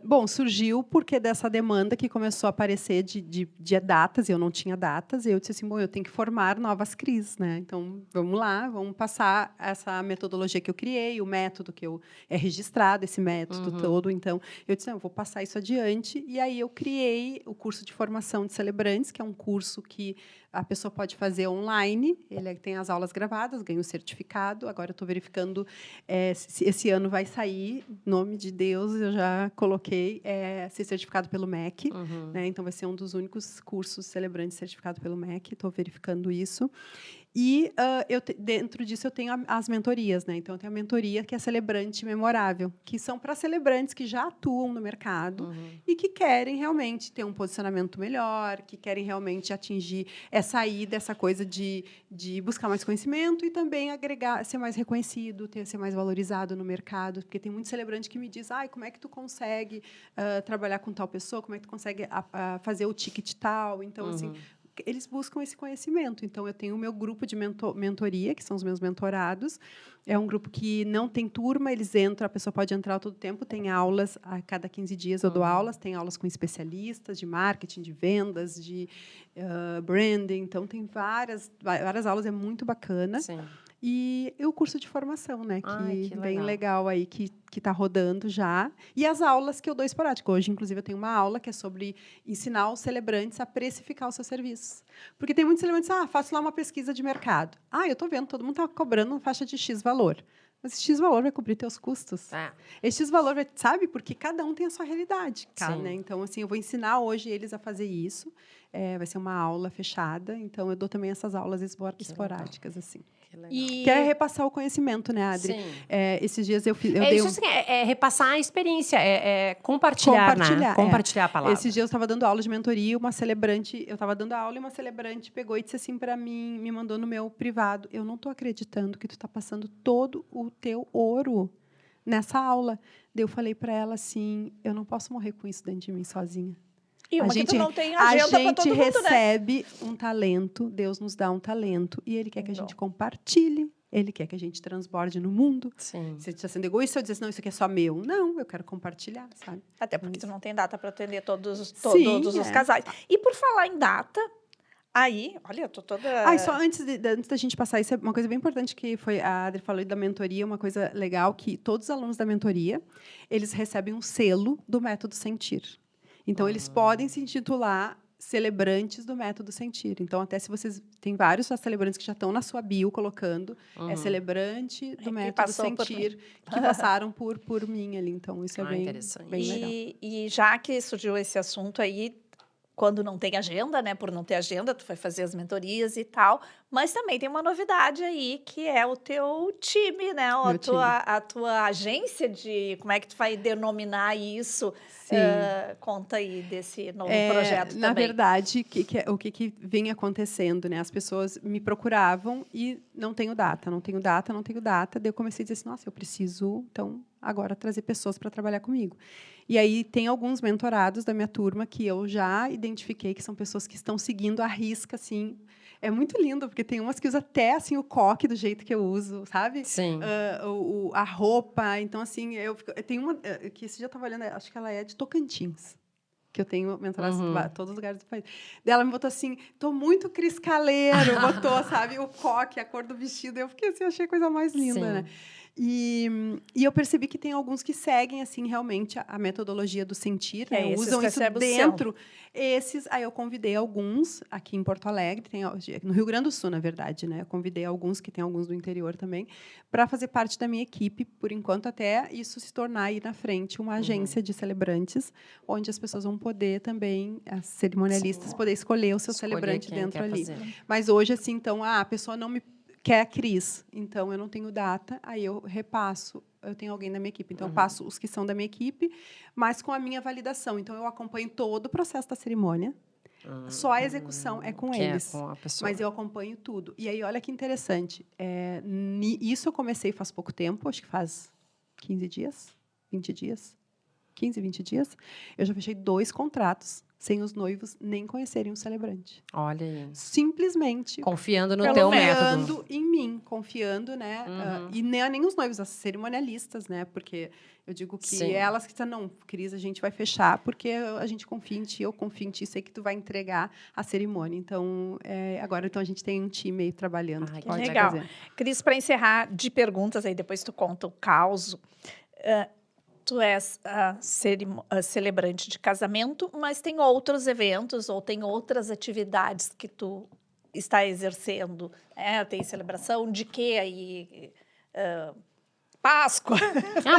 Bom, surgiu porque dessa demanda que começou a aparecer de datas, eu não tinha datas, e eu disse assim, eu tenho que formar novas Cris, né? Então, vamos lá, vamos passar essa metodologia que eu criei, o método que é registrado, esse método todo. Então, eu disse, eu vou passar isso adiante, e aí eu criei o curso de formação de celebrantes, que é um curso que a pessoa pode fazer online, ele tem as aulas gravadas, ganha o certificado. Agora eu estou verificando se esse ano vai sair, em nome de Deus, eu já coloquei ser certificado pelo MEC. Né? Então, vai ser um dos únicos cursos celebrantes certificado pelo MEC. Estou verificando isso. E dentro disso eu tenho as mentorias, né? Então eu tenho a mentoria que é celebrante memorável, que são para celebrantes que já atuam no mercado e que querem realmente ter um posicionamento melhor, que querem realmente atingir, sair dessa coisa de buscar mais conhecimento e também agregar, ser mais reconhecido, ser mais valorizado no mercado, porque tem muito celebrante que me diz, como é que tu consegue trabalhar com tal pessoa, como é que tu consegue fazer o ticket tal, então assim eles buscam esse conhecimento. Então, eu tenho o meu grupo de mentoria, que são os meus mentorados. É um grupo que não tem turma, eles entram, a pessoa pode entrar a todo tempo, tem aulas, a cada 15 dias eu dou aulas, tem aulas com especialistas de marketing, de vendas, de branding. Então, tem várias aulas, é muito bacana. Sim. E o curso de formação, né? Que bem legal aí, que está rodando já. E as aulas que eu dou esporádico. Hoje, inclusive, eu tenho uma aula que é sobre ensinar os celebrantes a precificar os seus serviços. Porque tem muitos celebrantes, faço lá uma pesquisa de mercado. Eu estou vendo, todo mundo está cobrando uma faixa de X valor. Mas esse X valor vai cobrir teus custos. Esse X valor, sabe? Porque cada um tem a sua realidade. Né? Então, assim, eu vou ensinar hoje eles a fazer isso. Vai ser uma aula fechada. Então, eu dou também essas aulas esporádicas, assim. Que é repassar o conhecimento, né, Adri? Sim. Esses dias eu dei isso, assim, repassar a experiência, compartilhar, né? Compartilhar a palavra. Esses dias eu estava dando aula de mentoria, uma celebrante, eu estava dando aula e uma celebrante pegou e disse assim para mim, me mandou no meu privado, eu não estou acreditando que tu está passando todo o teu ouro nessa aula. Daí eu falei para ela assim, eu não posso morrer com isso dentro de mim sozinha. E uma A gente, que tu não tem a agenda para todo gente mundo, né? recebe um talento, Deus nos dá um talento, e Ele quer que a gente compartilhe, Ele quer que a gente transborde no mundo. Sim. Se está sendo egoísta, eu dizer, não, isso aqui é só meu. Não, eu quero compartilhar, sabe? Até porque tu não tem data para atender todos Sim, os casais. E por falar em data, aí, olha, eu tô toda... E só antes da gente passar, isso é uma coisa bem importante que foi a Adri falou da mentoria, uma coisa legal que todos os alunos da mentoria, eles recebem um selo do Método Sentir. Então, eles podem se intitular celebrantes do Método Sentir. Então, até se vocês... Tem vários celebrantes que já estão na sua bio colocando, é celebrante do Método Sentir, que passaram por mim ali. Então, isso é bem legal. E já que surgiu esse assunto aí, quando não tem agenda, né? Por não ter agenda, tu vai fazer as mentorias e tal. Mas também tem uma novidade aí, que é o teu time, né? A tua agência de... Como é que tu vai denominar isso? Conta aí desse novo projeto também. Na verdade, o que vem acontecendo, né? As pessoas me procuravam e não tenho data. Daí eu comecei a dizer assim, nossa, eu preciso, então, agora trazer pessoas para trabalhar comigo. E aí tem alguns mentorados da minha turma que eu já identifiquei que são pessoas que estão seguindo à risca, assim. É muito lindo, porque tem umas que usam até assim, o coque do jeito que eu uso, sabe? Sim. A roupa. Então, assim, eu tenho uma que esse dia eu estava olhando, acho que ela é de Tocantins, que eu tenho mentorados em todos os lugares do país. Ela me botou assim, tô muito Cris Caleiro, botou, sabe, o coque, a cor do vestido. Eu fiquei assim, achei a coisa mais linda, Sim. né? E eu percebi que tem alguns que seguem assim realmente a metodologia do sentir, né? Usam isso dentro. Aí eu convidei alguns aqui em Porto Alegre, no Rio Grande do Sul, na verdade, né? Eu convidei alguns, que tem alguns do interior também, para fazer parte da minha equipe, por enquanto, até isso se tornar aí na frente uma agência de celebrantes, onde as pessoas vão poder também, as cerimonialistas, poder escolher o seu celebrante dentro ali. Mas hoje, assim, então, a pessoa não me quer a Cris, então eu não tenho data, aí eu repasso, eu tenho alguém da minha equipe, então eu passo os que são da minha equipe, mas com a minha validação. Então eu acompanho todo o processo da cerimônia, só a execução é com eles, com a pessoa. mas eu acompanho tudo. E aí, olha que interessante, isso eu comecei faz pouco tempo, acho que faz 15 dias, 20 dias, 15, 20 dias, eu já fechei 2 contratos, sem os noivos nem conhecerem o celebrante. Olha aí. Simplesmente confiando no teu método. Confiando em mim, confiando, né? E nem os noivos, as cerimonialistas, né? Porque eu digo que elas que estão, não, Cris, a gente vai fechar porque a gente confia em ti, eu confio em ti, sei que tu vai entregar a cerimônia. Então, agora então a gente tem um time aí trabalhando. Que legal. Cris, para encerrar de perguntas, aí depois tu conta o caos. Tu és celebrante de casamento, mas tem outros eventos ou tem outras atividades que tu está exercendo. Tem celebração de quê aí? Páscoa.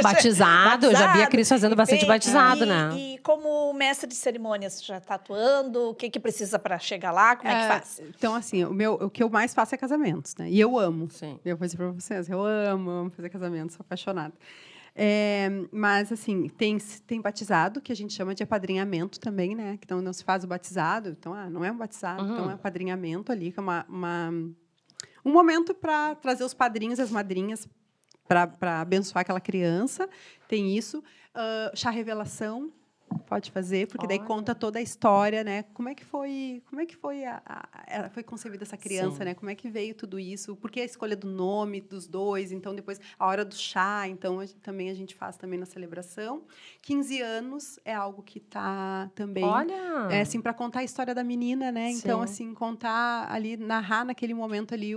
Batizado. Eu já vi a Cris fazendo bastante batizado, né? E como mestre de cerimônias, já está atuando? O que precisa para chegar lá? Como é que faz? Então, assim, o que eu mais faço é casamentos, né? E eu amo. Sim. Eu vou dizer para vocês, eu amo fazer casamentos, sou apaixonada. Mas, assim, tem batizado, que a gente chama de apadrinhamento também, né? Então, não se faz o batizado. Então, não é um batizado, então é um apadrinhamento ali, que é um momento para trazer os padrinhos e as madrinhas para abençoar aquela criança. Tem isso. Chá revelação, pode fazer, porque daí conta toda a história, né? Como é que foi foi concebida essa criança, né? Como é que veio tudo isso? Por que a escolha do nome dos dois? Então, depois, a hora do chá. Então, também a gente faz também na celebração. 15 anos é algo que está também... Olha! Assim, para contar a história da menina, né? Então, assim, contar ali, narrar naquele momento ali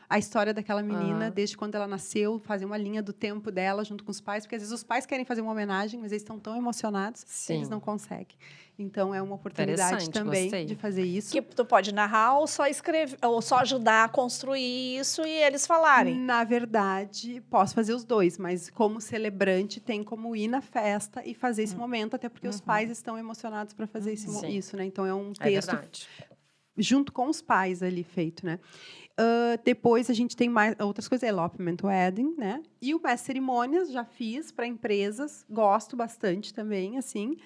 a história daquela menina, desde quando ela nasceu, fazer uma linha do tempo dela junto com os pais, porque às vezes os pais querem fazer uma homenagem, mas eles estão tão emocionados que eles não conseguem. Então, é uma oportunidade também de fazer isso. Que tu pode narrar ou só escrever, ou só ajudar a construir isso e eles falarem. Na verdade, posso fazer os dois, mas como celebrante, tem como ir na festa e fazer esse momento, até porque os pais estão emocionados para fazer isso, né? Então, é um texto junto com os pais ali feito, né? Depois a gente tem mais outras coisas, elopement wedding, né? E o mestre cerimônias já fiz para empresas, gosto bastante também, assim.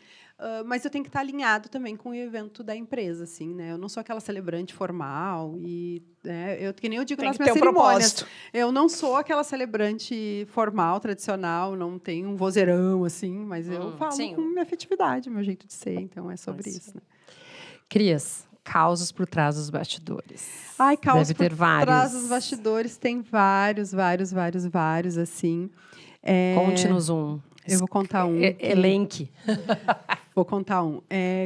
Mas eu tenho que estar alinhado também com o evento da empresa, assim, né? Eu não sou aquela celebrante formal e, né, que nem eu digo nas minhas cerimônias. Eu não sou aquela celebrante formal, tradicional, não tenho um vozeirão assim, mas eu falo com minha afetividade, meu jeito de ser, então é sobre isso, né? Cris, causos por trás dos bastidores. Ai, causos Deve ter por vários. trás dos bastidores tem vários, assim. Conte-nos um. Eu vou contar um. Elenque. Vou contar um.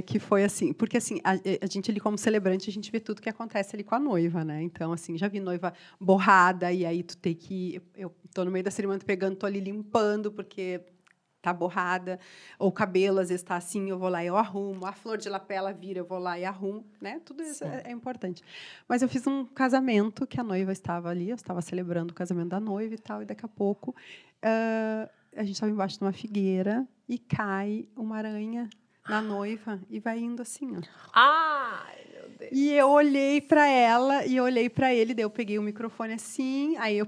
Que foi assim, porque assim, a gente ali como celebrante, a gente vê tudo que acontece ali com a noiva, né? Então, assim, já vi noiva borrada, e aí tu tem que... Eu tô no meio da cerimônia pegando, tô ali limpando, porque tá borrada. Ou o cabelo, às vezes, tá assim, eu vou lá e eu arrumo. A flor de lapela vira, eu vou lá e arrumo, né? Tudo isso é importante. Mas eu fiz um casamento, que a noiva estava ali, eu estava celebrando o casamento da noiva e tal, e daqui a pouco... a gente estava embaixo de uma figueira e cai uma aranha na noiva e vai indo assim, ó. Ai, meu Deus. E eu olhei para ela e eu olhei para ele, daí eu peguei o microfone assim, aí eu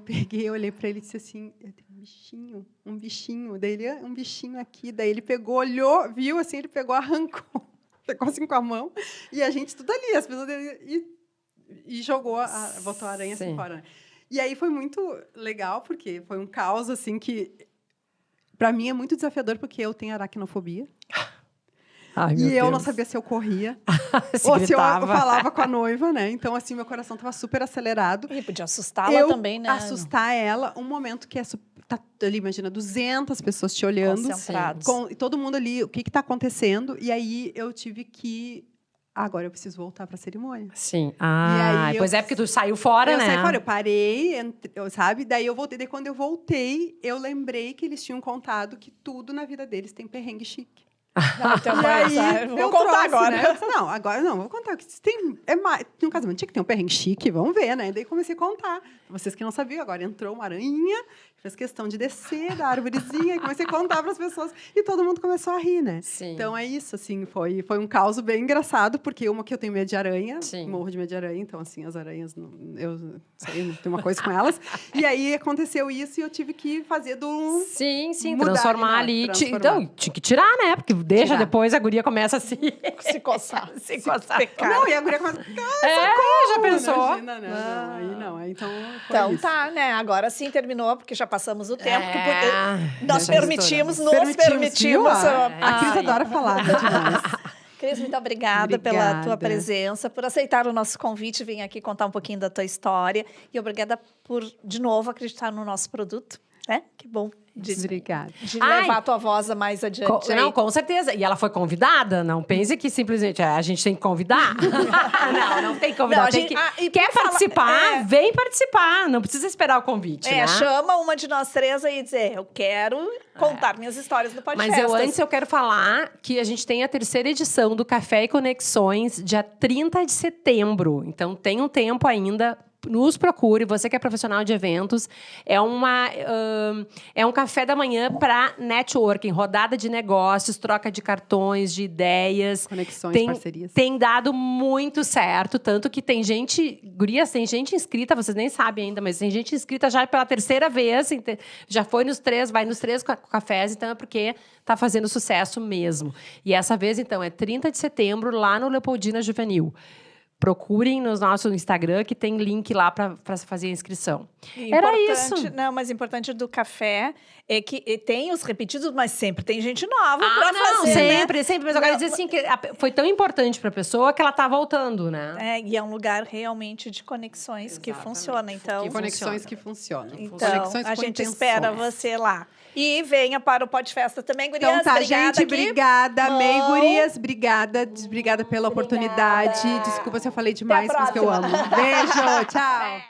olhei para ele e disse assim, eu tenho um bichinho, daí ele, um bichinho aqui, daí ele pegou, olhou, viu assim, ele pegou, arrancou, pegou assim com a mão, e a gente tudo ali, as pessoas dele, e jogou, botou a aranha assim fora. E aí foi muito legal, porque foi um caos, assim, que para mim é muito desafiador, porque eu tenho aracnofobia. Ai, meu e eu Deus. não sabia se eu corria Se ou se eu gritava. falava com a noiva, né? Então, assim, meu coração estava super acelerado. E podia assustá-la também, né? Assustar ela, um momento que tá ali, imagina, 200 pessoas te olhando. Concentrados. E todo mundo ali, o que está acontecendo? E aí eu tive que... Agora eu preciso voltar para a cerimônia. Sim. aí Pois é, porque tu saiu fora, né? Eu saí fora, eu parei, sabe? Daí eu voltei. Daí quando eu voltei, eu lembrei que eles tinham contado que tudo na vida deles tem perrengue chique. Então, E aí, vou contar agora. Né? Não, agora não, vou contar. Tem um casamento, tinha que ter um perrengue chique, vamos ver, né? Daí comecei a contar. Vocês que não sabiam, agora entrou uma aranha, fez questão de descer da árvorezinha, e comecei a contar para as pessoas, e todo mundo começou a rir, né? Sim. Então é isso, assim, foi um caos bem engraçado, porque uma que eu tenho medo de aranha, Sim. morro de medo de aranha, então, assim, as aranhas, eu sei, tem uma coisa com elas. E aí aconteceu isso e eu tive que fazer Sim, mudar transformar ali. transformar. Então, tinha que tirar, né? Porque deixa depois, a guria começa a se coçar. se coçar. Não, e a guria começa... Já pensou? Imagina, né? Não, aí não. Então, foi Então isso. tá, né? Agora sim terminou, porque já passamos o tempo. Nós já permitimos, viu? A Cris Ai. adora falar, né, demais. Cris, muito obrigada pela tua presença, por aceitar o nosso convite, vir aqui contar um pouquinho da tua história. E obrigada por, de novo, acreditar no nosso produto. Né? Que bom Obrigada. de levar a tua voz mais adiante. Não, com certeza. E ela foi convidada? Não pense que simplesmente a gente tem que convidar. não tem que convidar. Não, tem quer falar- participar? Vem participar. Não precisa esperar o convite, né? Chama uma de nós três aí e dizer, eu quero contar minhas histórias no podcast. Mas antes eu quero falar que a gente tem a 3ª edição do Café e Conexões, dia 30 de setembro. Então, tem um tempo ainda. Nos procure, você que é profissional de eventos. É um café da manhã para networking, rodada de negócios, troca de cartões, de ideias. Conexões, parcerias. Tem dado muito certo, tanto que tem gente... Gurias, tem gente inscrita, vocês nem sabem ainda, mas tem gente inscrita já pela 3ª vez, já foi nos 3, vai nos 3 cafés, então é porque está fazendo sucesso mesmo. E essa vez, então, é 30 de setembro, lá no Leopoldina Juvenil. Procurem no nosso Instagram, que tem link lá para fazer a inscrição. Era isso. Não, mas o importante do café é que tem os repetidos, mas sempre tem gente nova para fazer, sempre. Mas eu quero dizer assim, que foi tão importante para a pessoa que ela tá voltando, né? E é um lugar realmente de conexões que funciona. Então, Conexões que funcionam. Então, Conexões a com gente intenções. espera você lá. E venha para o Podfesta também, gurias. Então tá, obrigada gente, aqui. obrigada. Amei, Mão. gurias. Obrigada pela oportunidade. Desculpa se eu falei demais, mas que eu amo. Beijo, tchau.